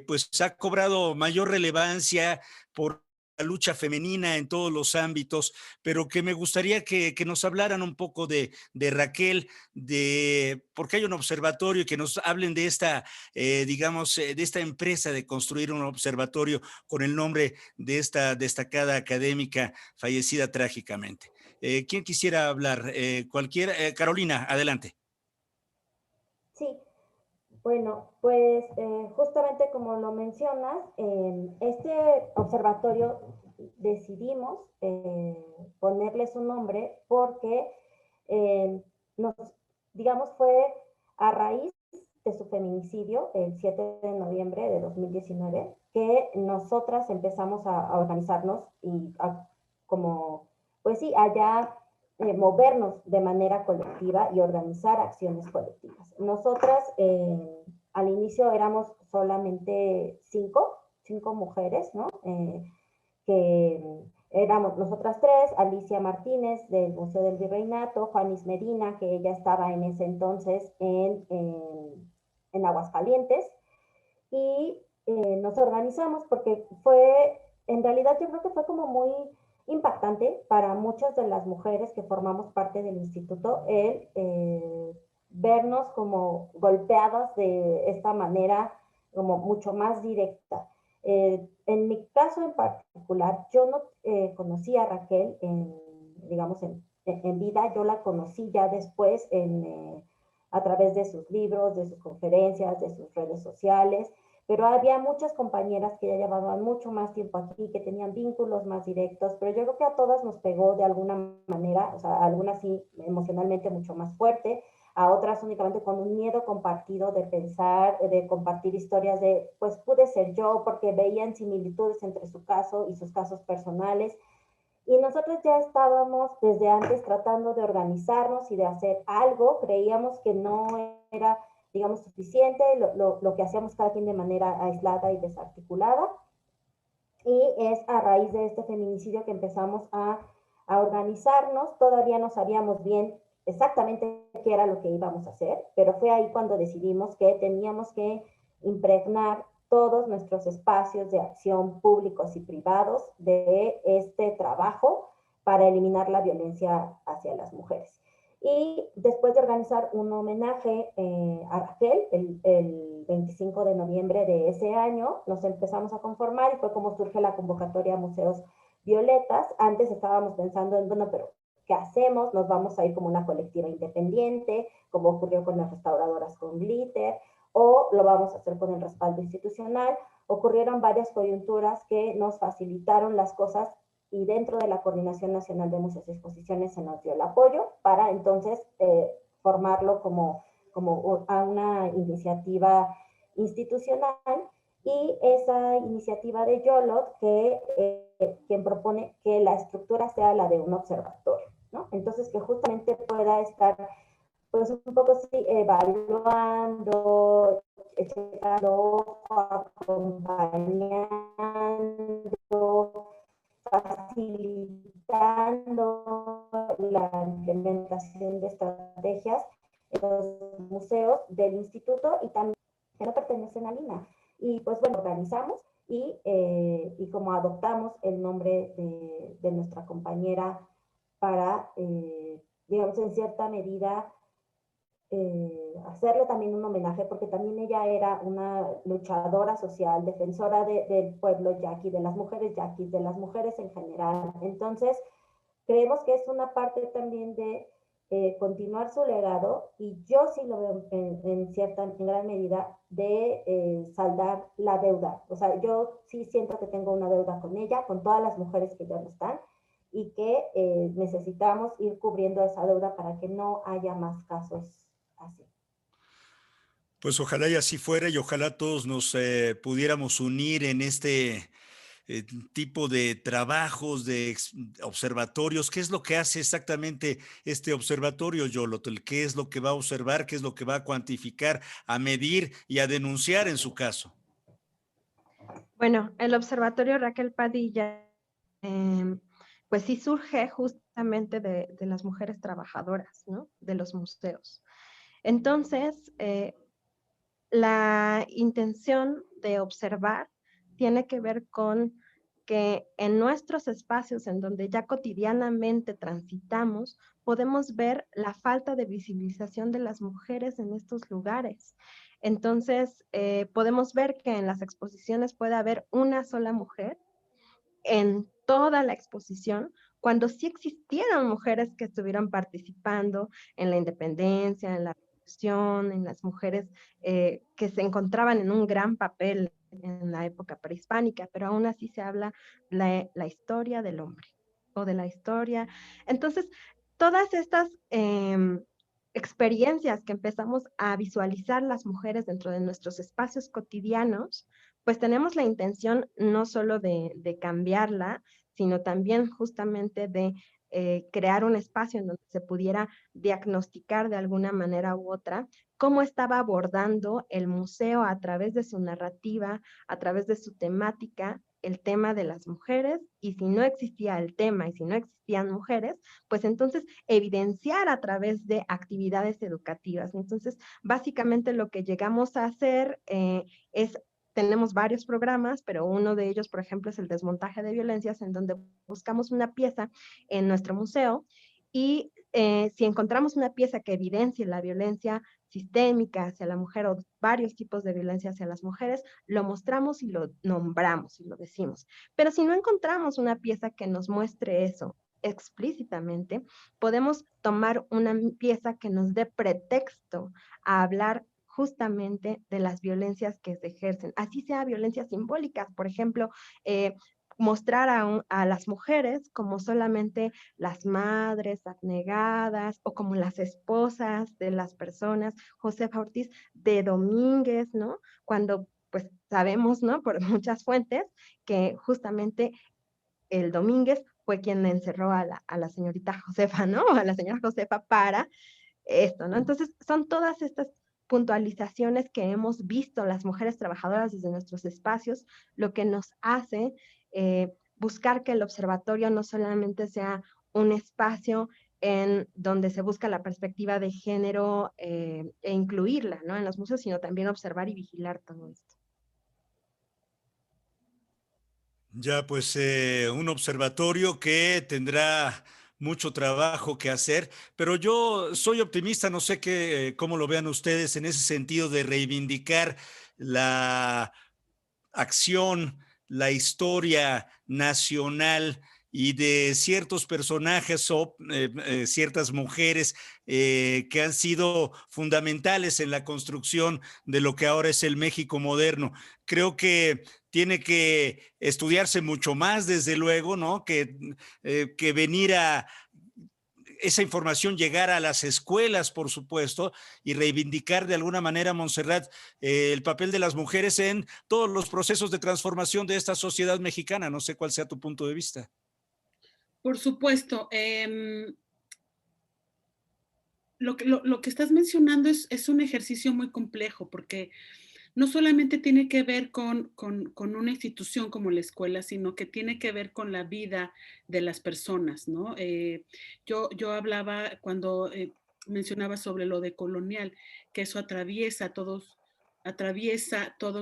pues ha cobrado mayor relevancia por la lucha femenina en todos los ámbitos, pero que me gustaría que nos hablaran un poco de Raquel, porque hay un observatorio, y que nos hablen de esta, digamos, de esta empresa de construir un observatorio con el nombre de esta destacada académica fallecida trágicamente. ¿Quién quisiera hablar? Carolina, adelante. Sí, bueno, pues justamente como lo mencionas, este observatorio decidimos ponerle su nombre porque nos, digamos, fue a raíz de su feminicidio el 7 de noviembre de 2019 que nosotras empezamos a organizarnos y como, pues sí, allá movernos de manera colectiva y organizar acciones colectivas. Nosotras al inicio éramos solamente cinco mujeres, ¿no? Que éramos nosotras tres, Alicia Martínez del Museo del Virreinato, Juanis Medina, que ella estaba en ese entonces en Aguascalientes, y nos organizamos porque en realidad yo creo que fue como muy impactante para muchas de las mujeres que formamos parte del instituto el vernos como golpeadas de esta manera como mucho más directa. En mi caso en particular, yo no conocí a Raquel digamos, en vida, yo la conocí ya después a través de sus libros, de sus conferencias, de sus redes sociales, pero había muchas compañeras que ya llevaban mucho más tiempo aquí, que tenían vínculos más directos, pero yo creo que a todas nos pegó de alguna manera, o sea, a algunas sí emocionalmente mucho más fuerte, a otras únicamente con un miedo compartido de pensar, de compartir historias de, pues pude ser yo, porque veían similitudes entre su caso y sus casos personales. Y nosotros ya estábamos desde antes tratando de organizarnos y de hacer algo. Creíamos que no era, digamos, suficiente lo que hacíamos cada quien de manera aislada y desarticulada. Y es a raíz de este feminicidio que empezamos a organizarnos. Todavía no sabíamos bien exactamente qué era lo que íbamos a hacer, pero fue ahí cuando decidimos que teníamos que impregnar todos nuestros espacios de acción públicos y privados de este trabajo para eliminar la violencia hacia las mujeres. Y después de organizar un homenaje a Raquel, el 25 de noviembre de ese año, nos empezamos a conformar y fue como surge la convocatoria a Museos Violetas. Antes estábamos pensando en, bueno, pero ¿qué hacemos? Nos vamos a ir como una colectiva independiente, como ocurrió con las restauradoras con Glitter, o lo vamos a hacer con el respaldo institucional. Ocurrieron varias coyunturas que nos facilitaron las cosas y dentro de la Coordinación Nacional de Museos y Exposiciones se nos dio el apoyo para entonces formarlo como a una iniciativa institucional, y esa iniciativa de YOLOT quien propone que la estructura sea la de un observatorio, ¿no? Entonces que justamente pueda estar pues un poco sí, evaluando, checando, acompañando, facilitando la implementación de estrategias en los museos del instituto y también que no pertenecen a Lina. Y pues bueno, organizamos y como adoptamos el nombre de nuestra compañera para, digamos, en cierta medida, hacerle también un homenaje, porque también ella era una luchadora social, defensora del pueblo yaqui, de las mujeres yaquis, de las mujeres en general. Entonces, creemos que es una parte también de continuar su legado, y yo sí lo veo en gran medida de saldar la deuda. O sea, yo sí siento que tengo una deuda con ella, con todas las mujeres que ya no están, y que necesitamos ir cubriendo esa deuda para que no haya más casos así. Pues ojalá y así fuera, y ojalá todos nos pudiéramos unir en este tipo de trabajos, de observatorios. ¿Qué es lo que hace exactamente este observatorio, Yolotl? ¿Qué es lo que va a observar? ¿Qué es lo que va a cuantificar, a medir y a denunciar en su caso? Bueno, el Observatorio Raquel Padilla, pues sí surge justamente de las mujeres trabajadoras, ¿no? De los museos. Entonces, la intención de observar tiene que ver con que en nuestros espacios en donde ya cotidianamente transitamos, podemos ver la falta de visibilización de las mujeres en estos lugares. Entonces, podemos ver que en las exposiciones puede haber una sola mujer en toda la exposición, cuando sí existieron mujeres que estuvieron participando en la independencia, en la revolución, en las mujeres que se encontraban en un gran papel en la época prehispánica, pero aún así se habla la historia del hombre o de la historia. Entonces, todas estas experiencias que empezamos a visualizar las mujeres dentro de nuestros espacios cotidianos, pues tenemos la intención no solo de cambiarla, sino también justamente de crear un espacio en donde se pudiera diagnosticar de alguna manera u otra cómo estaba abordando el museo a través de su narrativa, a través de su temática, el tema de las mujeres, y si no existía el tema y si no existían mujeres, pues entonces evidenciar a través de actividades educativas. Entonces, básicamente lo que llegamos a hacer es tenemos varios programas, pero uno de ellos, por ejemplo, es el desmontaje de violencias, en donde buscamos una pieza en nuestro museo y si encontramos una pieza que evidencie la violencia sistémica hacia la mujer o varios tipos de violencia hacia las mujeres, lo mostramos y lo nombramos y lo decimos. Pero si no encontramos una pieza que nos muestre eso explícitamente, podemos tomar una pieza que nos dé pretexto a hablar justamente de las violencias que se ejercen, así sea violencias simbólicas, por ejemplo, mostrar a las mujeres como solamente las madres abnegadas o como las esposas de las personas, Josefa Ortiz de Domínguez, ¿no? Cuando pues sabemos, ¿no? Por muchas fuentes, que justamente el Domínguez fue quien encerró a la señorita Josefa, ¿no? A la señora Josefa para esto, ¿no? Entonces, son todas estas puntualizaciones que hemos visto las mujeres trabajadoras desde nuestros espacios, lo que nos hace buscar que el observatorio no solamente sea un espacio en donde se busca la perspectiva de género e incluirla, ¿no? En los museos, sino también observar y vigilar todo esto. Ya, pues un observatorio que tendrá mucho trabajo que hacer, pero yo soy optimista, no sé cómo lo vean ustedes en ese sentido de reivindicar la acción, la historia nacional y de ciertos personajes o ciertas mujeres que han sido fundamentales en la construcción de lo que ahora es el México moderno. Creo que tiene que estudiarse mucho más, desde luego, ¿no? Que venir a esa información llegar a las escuelas, por supuesto, y reivindicar de alguna manera, Montserrat, el papel de las mujeres en todos los procesos de transformación de esta sociedad mexicana. No sé cuál sea tu punto de vista. Por supuesto. Lo que estás mencionando es un ejercicio muy complejo porque no solamente tiene que ver con una institución como la escuela, sino que tiene que ver con la vida de las personas, ¿no? Yo hablaba cuando mencionaba sobre lo de colonial, que eso atraviesa todos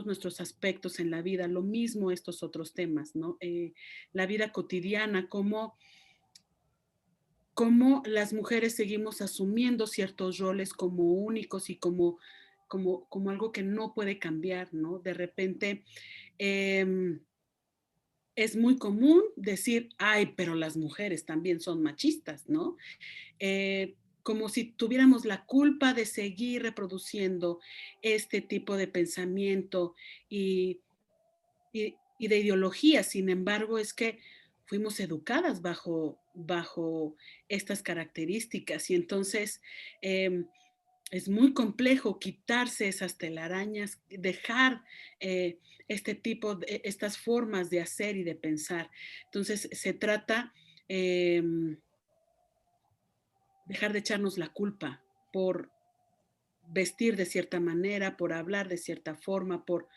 nuestros aspectos en la vida, lo mismo estos otros temas, ¿no? La vida cotidiana, cómo las mujeres seguimos asumiendo ciertos roles como únicos y como algo que no puede cambiar, ¿no? De repente es muy común decir, ay, pero las mujeres también son machistas, ¿no? Como si tuviéramos la culpa de seguir reproduciendo este tipo de pensamiento y de ideología. Sin embargo, es que fuimos educadas bajo estas características y entonces es muy complejo quitarse esas telarañas, dejar estas formas de hacer y de pensar. Entonces, se trata dejar de echarnos la culpa por vestir de cierta manera, por hablar de cierta forma, por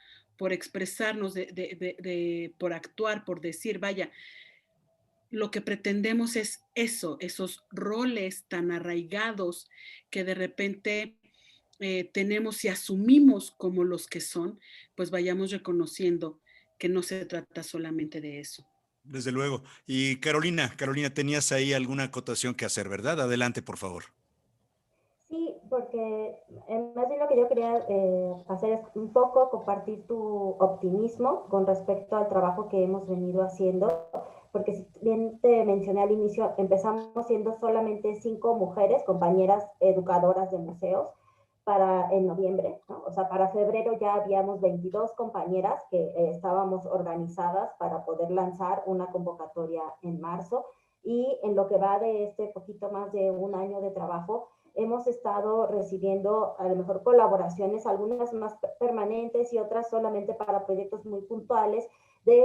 expresarnos, por actuar, por decir, vaya, lo que pretendemos es eso, esos roles tan arraigados que de repente tenemos y asumimos como los que son, pues vayamos reconociendo que no se trata solamente de eso. Desde luego. Y Carolina, tenías ahí alguna acotación que hacer, ¿verdad? Adelante, por favor. Sí, porque más bien lo que yo quería hacer es un poco compartir tu optimismo con respecto al trabajo que hemos venido haciendo, porque si bien te mencioné al inicio, empezamos siendo solamente 5 mujeres, compañeras educadoras de museos, en noviembre, ¿no? O sea, para febrero ya habíamos 22 compañeras que estábamos organizadas para poder lanzar una convocatoria en marzo, y en lo que va de este poquito más de un año de trabajo, hemos estado recibiendo a lo mejor colaboraciones, algunas más permanentes y otras solamente para proyectos muy puntuales de,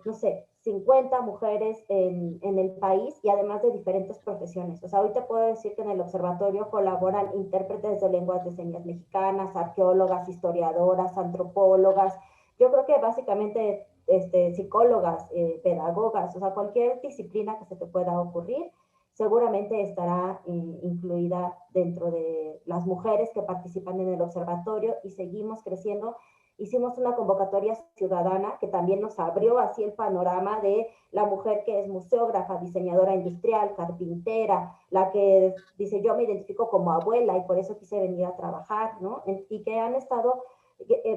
no sé, 50 mujeres en el país, y además de diferentes profesiones. O sea, ahorita puedo decir que en el observatorio colaboran intérpretes de lenguas de señas mexicanas, arqueólogas, historiadoras, antropólogas. Yo creo que básicamente psicólogas, pedagogas, o sea, cualquier disciplina que se te pueda ocurrir, seguramente estará incluida dentro de las mujeres que participan en el observatorio, y seguimos creciendo. Hicimos una convocatoria ciudadana que también nos abrió así el panorama de la mujer que es museógrafa, diseñadora industrial, carpintera, la que dice yo me identifico como abuela y por eso quise venir a trabajar, ¿no? Y que han estado,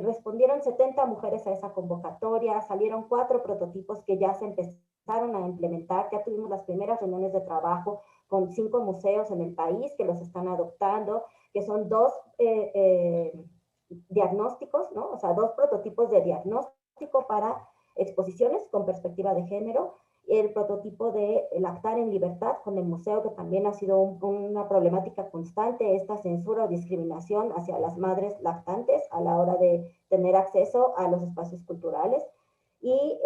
respondieron 70 mujeres a esa convocatoria, salieron 4 prototipos que ya se empezaron a implementar, ya tuvimos las primeras reuniones de trabajo con 5 museos en el país que los están adoptando, que son 2 diagnósticos, ¿no? O sea, 2 prototipos de diagnóstico para exposiciones con perspectiva de género, el prototipo de lactar en libertad con el museo, que también ha sido una problemática constante, esta censura o discriminación hacia las madres lactantes a la hora de tener acceso a los espacios culturales, y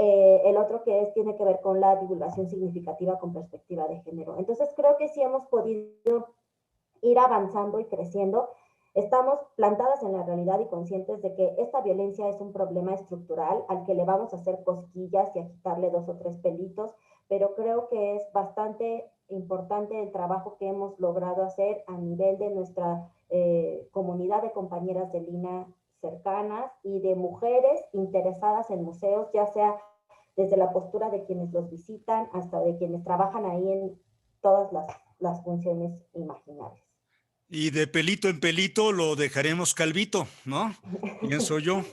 el otro que tiene que ver con la divulgación significativa con perspectiva de género. Entonces creo que sí hemos podido ir avanzando y creciendo. Estamos plantadas en la realidad y conscientes de que esta violencia es un problema estructural al que le vamos a hacer cosquillas y a quitarle 2 o 3 pelitos, pero creo que es bastante importante el trabajo que hemos logrado hacer a nivel de nuestra comunidad de compañeras de Lina cercanas y de mujeres interesadas en museos, ya sea desde la postura de quienes los visitan hasta de quienes trabajan ahí en todas las funciones imaginables. Y de pelito en pelito lo dejaremos calvito, ¿no? Pienso yo.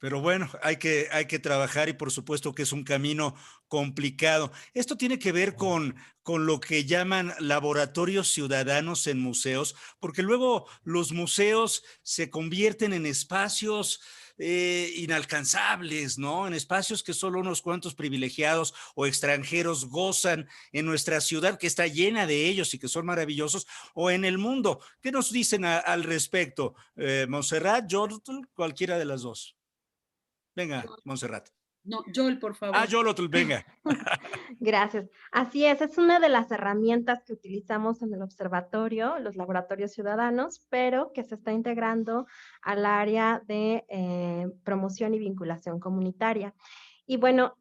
Pero bueno, hay que trabajar, y por supuesto que es un camino complicado. Esto tiene que ver con lo que llaman laboratorios ciudadanos en museos, porque luego los museos se convierten en espacios inalcanzables, ¿no? En espacios que solo unos cuantos privilegiados o extranjeros gozan en nuestra ciudad, que está llena de ellos y que son maravillosos, o en el mundo. ¿Qué nos dicen al respecto? Montserrat, Jordan, cualquiera de las dos. Venga, Montserrat. No, Joel, por favor. Yolotl, venga. Gracias. Así es una de las herramientas que utilizamos en el observatorio, los laboratorios ciudadanos, pero que se está integrando al área de promoción y vinculación comunitaria. Y bueno,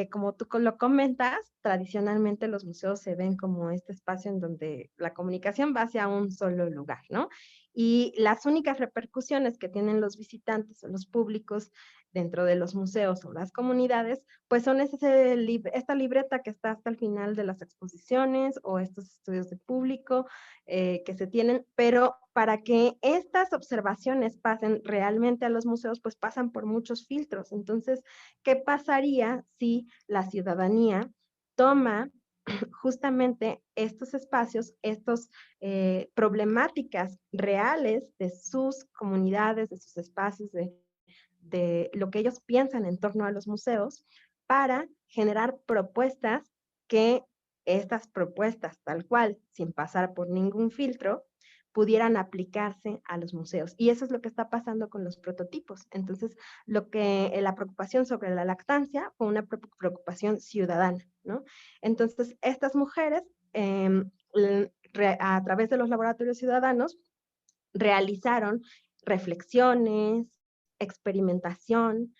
como tú lo comentas, tradicionalmente los museos se ven como este espacio en donde la comunicación va hacia un solo lugar, ¿no? Y las únicas repercusiones que tienen los visitantes o los públicos dentro de los museos o las comunidades, pues son esta libreta que está hasta el final de las exposiciones o estos estudios de público que se tienen, pero para que estas observaciones pasen realmente a los museos, pues pasan por muchos filtros. Entonces, ¿qué pasaría si la ciudadanía toma justamente estos espacios, estas problemáticas reales de sus comunidades, de sus espacios, de lo que ellos piensan en torno a los museos, para generar propuestas que estas propuestas, tal cual, sin pasar por ningún filtro, pudieran aplicarse a los museos. Y eso es lo que está pasando con los prototipos. Entonces, la preocupación sobre la lactancia fue una preocupación ciudadana, ¿no? Entonces, estas mujeres, a través de los laboratorios ciudadanos, realizaron reflexiones, experimentación,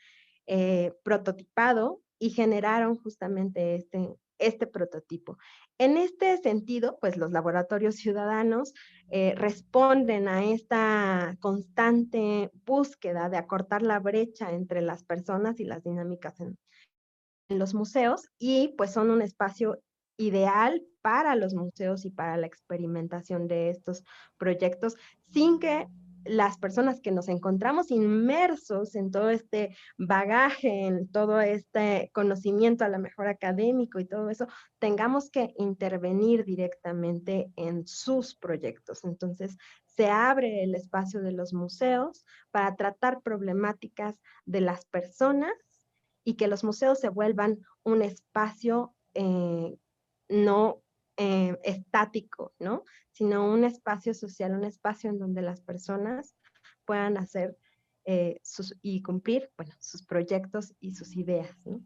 prototipado y generaron justamente este prototipo. En este sentido, pues los laboratorios ciudadanos responden a esta constante búsqueda de acortar la brecha entre las personas y las dinámicas en los museos, y pues son un espacio ideal para los museos y para la experimentación de estos proyectos, sin que las personas que nos encontramos inmersos en todo este bagaje, en todo este conocimiento a lo mejor académico y todo eso, tengamos que intervenir directamente en sus proyectos. Entonces, se abre el espacio de los museos para tratar problemáticas de las personas y que los museos se vuelvan un espacio no estático, ¿no? Sino un espacio social, un espacio en donde las personas puedan hacer y cumplir, bueno, sus proyectos y sus ideas, ¿no?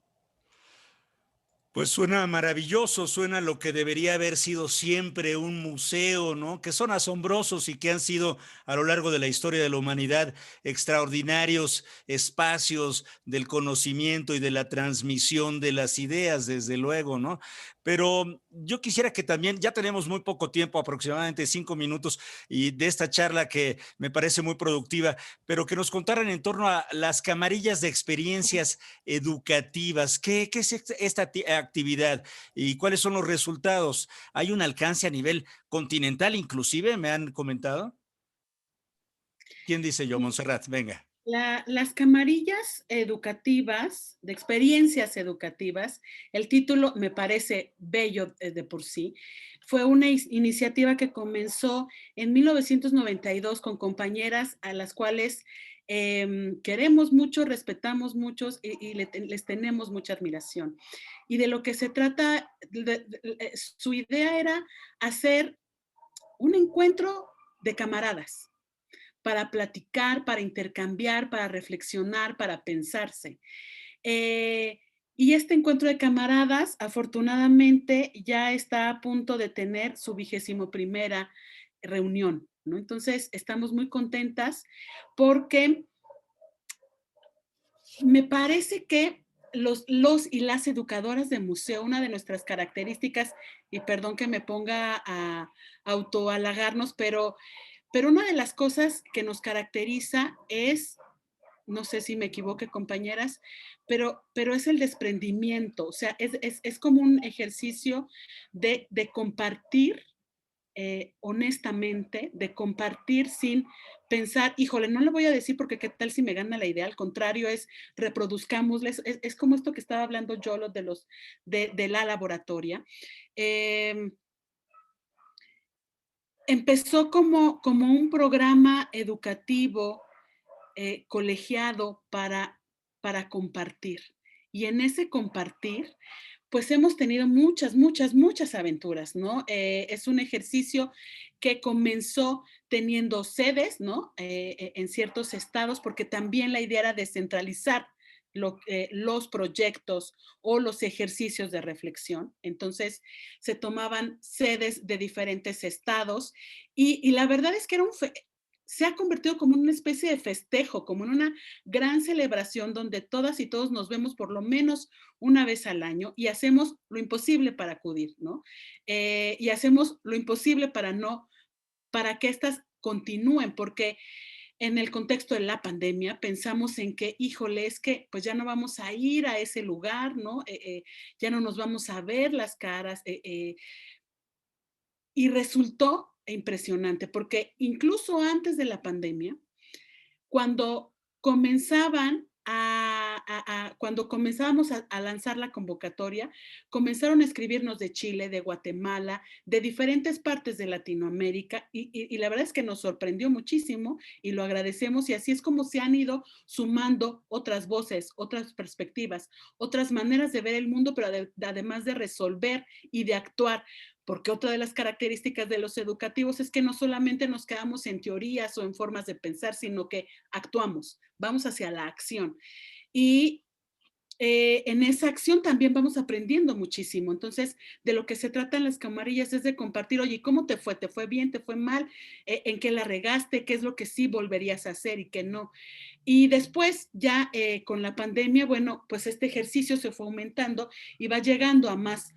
Pues suena maravilloso, suena lo que debería haber sido siempre un museo, ¿no? Que son asombrosos y que han sido a lo largo de la historia de la humanidad extraordinarios espacios del conocimiento y de la transmisión de las ideas, desde luego, ¿no? Pero yo quisiera que también, ya tenemos muy poco tiempo, aproximadamente 5 minutos, y de esta charla que me parece muy productiva, pero que nos contaran en torno a las camarillas de experiencias educativas. ¿Qué es esta actividad y cuáles son los resultados? ¿Hay un alcance a nivel continental inclusive, me han comentado? ¿Quién dice yo? Montserrat, venga. Las camarillas educativas, de experiencias educativas, el título me parece bello de por sí. Fue una iniciativa que comenzó en 1992 con compañeras a las cuales queremos mucho, respetamos muchos y les tenemos mucha admiración. Y de lo que se trata, su idea era hacer un encuentro de camaradas para platicar, para intercambiar, para reflexionar, para pensarse. Y este encuentro de camaradas, afortunadamente, ya está a punto de tener su 21ª reunión, ¿no? Entonces, estamos muy contentas porque me parece que los y las educadoras de museo, una de nuestras características, y perdón que me ponga a autohalagarnos, pero una de las cosas que nos caracteriza es, no sé si me equivoque, compañeras, pero es el desprendimiento. O sea, es como un ejercicio de compartir honestamente, de compartir sin pensar, híjole, no le voy a decir porque qué tal si me gana la idea. Al contrario, es reproduzcámosles. Es como esto que estaba hablando yo, de la laboratoria. Empezó como un programa educativo colegiado para compartir. Y en ese compartir, pues hemos tenido muchas, muchas, muchas aventuras, ¿no? Es un ejercicio que comenzó teniendo sedes, ¿no? En ciertos estados, porque también la idea era descentralizar los proyectos o los ejercicios de reflexión. Entonces, se tomaban sedes de diferentes estados y la verdad es que se ha convertido como en una especie de festejo, como en una gran celebración donde todas y todos nos vemos por lo menos una vez al año y hacemos lo imposible para acudir, ¿no? Y hacemos lo imposible para que estas continúen, porque en el contexto de la pandemia pensamos en que, híjole, es que pues ya no vamos a ir a ese lugar, ¿no? Ya no nos vamos a ver las caras. Y resultó impresionante, porque incluso antes de la pandemia, cuando cuando comenzábamos a lanzar la convocatoria, comenzaron a escribirnos de Chile, de Guatemala, de diferentes partes de Latinoamérica, y la verdad es que nos sorprendió muchísimo y lo agradecemos, y así es como se han ido sumando otras voces, otras perspectivas, otras maneras de ver el mundo, pero además de resolver y de actuar, porque otra de las características de los educativos es que no solamente nos quedamos en teorías o en formas de pensar, sino que actuamos, vamos hacia la acción. Y en esa acción también vamos aprendiendo muchísimo. Entonces, de lo que se trata en las camarillas es de compartir, oye, ¿cómo te fue? ¿Te fue bien? ¿Te fue mal? ¿En qué la regaste? ¿Qué es lo que sí volverías a hacer y qué no? Y después, ya con la pandemia, bueno, pues este ejercicio se fue aumentando y va llegando a más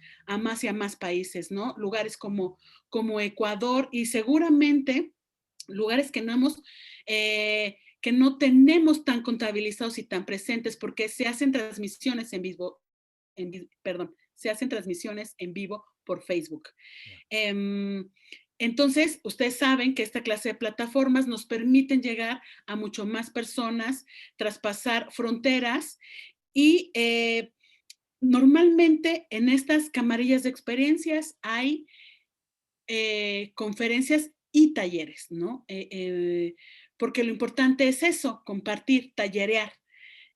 y a más países, ¿no? Lugares como Ecuador y seguramente lugares que no hemos... que no tenemos tan contabilizados y tan presentes porque se hacen transmisiones en vivo, se hacen transmisiones en vivo por Facebook. Entonces, ustedes saben que esta clase de plataformas nos permiten llegar a mucho más personas, traspasar fronteras y normalmente en estas camarillas de experiencias hay conferencias y talleres, ¿no? Porque lo importante es eso, compartir, tallerear,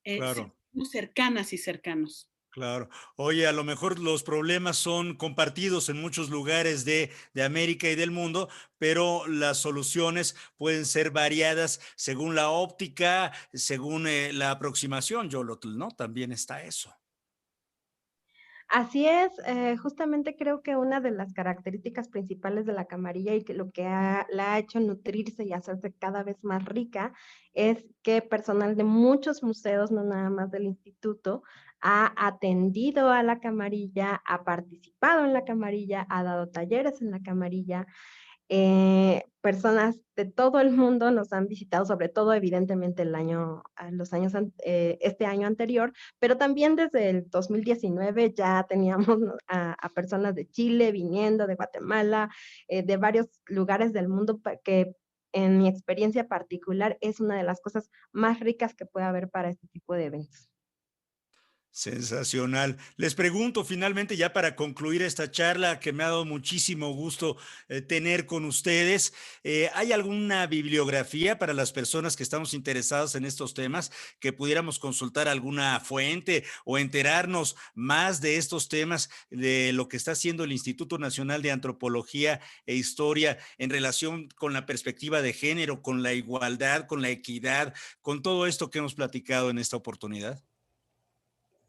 ser Claro. cercanas y cercanos. Claro. Oye, a lo mejor los problemas son compartidos en muchos lugares de América y del mundo, pero las soluciones pueden ser variadas según la óptica, según la aproximación, Yolotl, ¿no? También está eso. Así es, justamente creo que una de las características principales de la camarilla y que lo que la ha hecho nutrirse y hacerse cada vez más rica es que personal de muchos museos, no nada más del instituto, ha atendido a la camarilla, ha participado en la camarilla, ha dado talleres en la camarilla. Personas de todo el mundo nos han visitado, sobre todo evidentemente este año anterior, pero también desde el 2019 ya teníamos ¿no? a personas de Chile viniendo, de Guatemala, de varios lugares del mundo que en mi experiencia particular es una de las cosas más ricas que puede haber para este tipo de eventos. Sensacional. Les pregunto finalmente, ya para concluir esta charla que me ha dado muchísimo gusto tener con ustedes, ¿hay alguna bibliografía para las personas que estamos interesadas en estos temas que pudiéramos consultar alguna fuente o enterarnos más de estos temas, de lo que está haciendo el Instituto Nacional de Antropología e Historia en relación con la perspectiva de género, con la igualdad, con la equidad, con todo esto que hemos platicado en esta oportunidad?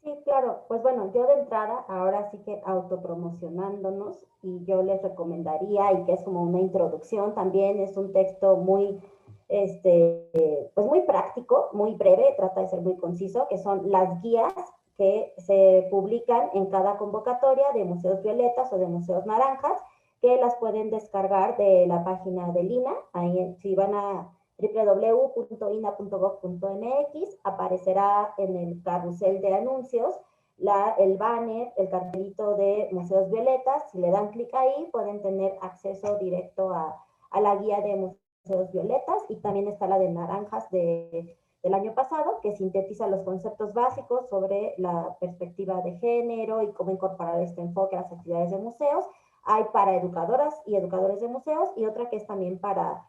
Sí, claro. Pues bueno, yo de entrada, ahora sí que autopromocionándonos, y yo les recomendaría, y que es como una introducción también, es un texto muy, pues muy práctico, muy breve, trata de ser muy conciso, que son las guías que se publican en cada convocatoria de museos violetas o de museos naranjas, que las pueden descargar de la página del INA. Ahí, si van a www.ina.gov.mx, aparecerá en el carrusel de anuncios el banner, el cartelito de Museos Violetas. Si le dan clic ahí, pueden tener acceso directo a la guía de Museos Violetas, y también está la de Naranjas del año pasado, que sintetiza los conceptos básicos sobre la perspectiva de género y cómo incorporar este enfoque a las actividades de museos. Hay para educadoras y educadores de museos, y otra que es también para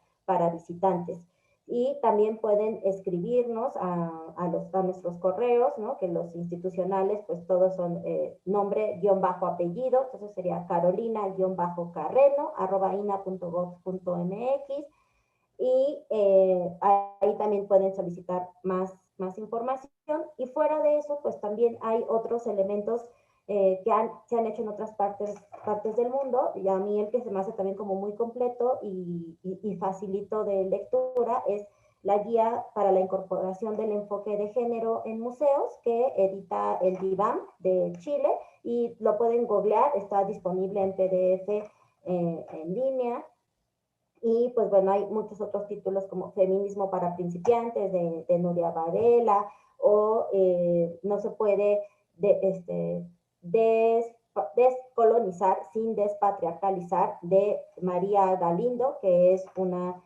visitantes. Y también pueden escribirnos a nuestros correos, ¿no? Que los institucionales, pues todos son nombre-apellido, entonces sería carolina-carreno@ina.gov.mx, y ahí también pueden solicitar más información. Y fuera de eso, pues también hay otros elementos se han hecho en otras partes del mundo, y a mí el que se me hace también como muy completo y facilito de lectura es la guía para la incorporación del enfoque de género en museos, que edita el DIVAM de Chile, y lo pueden googlear, está disponible en PDF en línea. Y pues bueno, hay muchos otros títulos como Feminismo para principiantes de Nuria Varela, o No se puede descolonizar sin despatriarcalizar, de María Galindo, que es una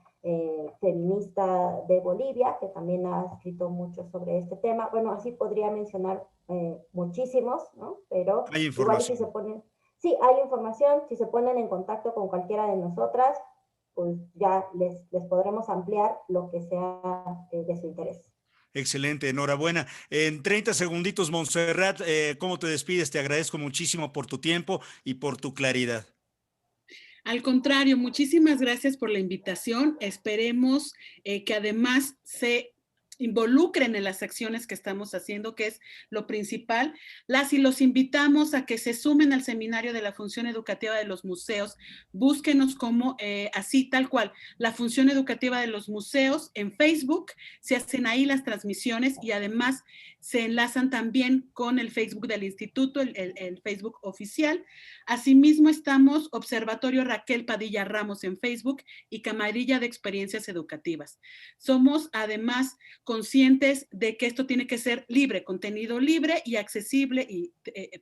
feminista de Bolivia, que también ha escrito mucho sobre este tema. Bueno, así podría mencionar muchísimos, ¿no? Pero Hay igual si se información. ponen, sí, hay información, si se ponen en contacto con cualquiera de nosotras, pues ya les podremos ampliar lo que sea de su interés. Excelente, enhorabuena. En 30 segunditos, Montserrat, ¿cómo te despides? Te agradezco muchísimo por tu tiempo y por tu claridad. Al contrario, muchísimas gracias por la invitación. Esperemos que además se involucren en las acciones que estamos haciendo, que es lo principal. Las y los invitamos a que se sumen al seminario de la función educativa de los museos. Búsquenos como así, tal cual, la función educativa de los museos en Facebook. Se hacen ahí las transmisiones y además se enlazan también con el Facebook del instituto, el Facebook oficial. Asimismo estamos Observatorio Raquel Padilla Ramos en Facebook y Camarilla de Experiencias Educativas. Somos además conscientes de que esto tiene que ser libre, contenido libre y accesible y,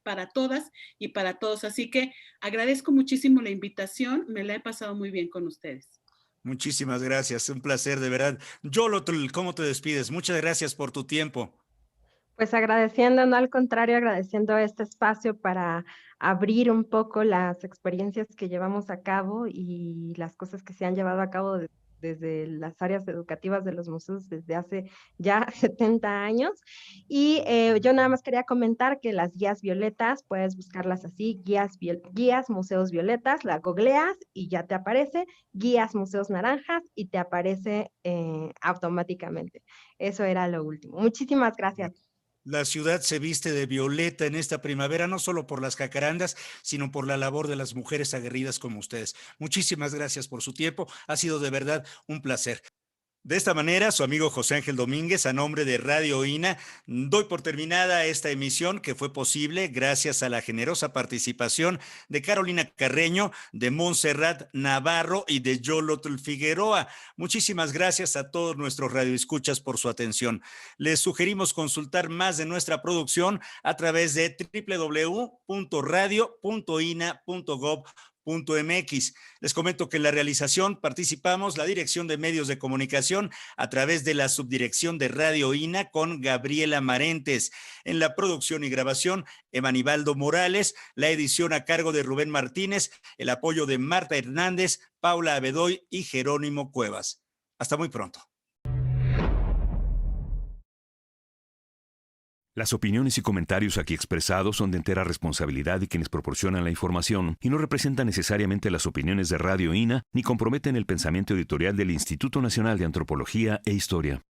para todas y para todos. Así que agradezco muchísimo la invitación, me la he pasado muy bien con ustedes. Muchísimas gracias, un placer de verdad. Yolotl, ¿cómo te despides? Muchas gracias por tu tiempo. Pues agradeciendo, no al contrario, agradeciendo este espacio para abrir un poco las experiencias que llevamos a cabo y las cosas que se han llevado a cabo desde las áreas educativas de los museos desde hace ya 70 años. Y yo nada más quería comentar que las guías violetas, puedes buscarlas así, guías museos violetas, la googleas y ya te aparece, guías museos naranjas y te aparece automáticamente. Eso era lo último. Muchísimas gracias. La ciudad se viste de violeta en esta primavera, no solo por las jacarandas, sino por la labor de las mujeres aguerridas como ustedes. Muchísimas gracias por su tiempo. Ha sido de verdad un placer. De esta manera, su amigo José Ángel Domínguez, a nombre de Radio INA, doy por terminada esta emisión que fue posible gracias a la generosa participación de Carolina Carreño, de Montserrat Navarro y de Yolotl Figueroa. Muchísimas gracias a todos nuestros radioescuchas por su atención. Les sugerimos consultar más de nuestra producción a través de www.radio.ina.gov.mx. Les comento que en la realización participamos la Dirección de Medios de Comunicación a través de la Subdirección de Radio INA con Gabriela Marentes. En la producción y grabación, Emanibaldo Morales, la edición a cargo de Rubén Martínez, el apoyo de Marta Hernández, Paula Abedoy y Jerónimo Cuevas. Hasta muy pronto. Las opiniones y comentarios aquí expresados son de entera responsabilidad de quienes proporcionan la información y no representan necesariamente las opiniones de Radio INA ni comprometen el pensamiento editorial del Instituto Nacional de Antropología e Historia.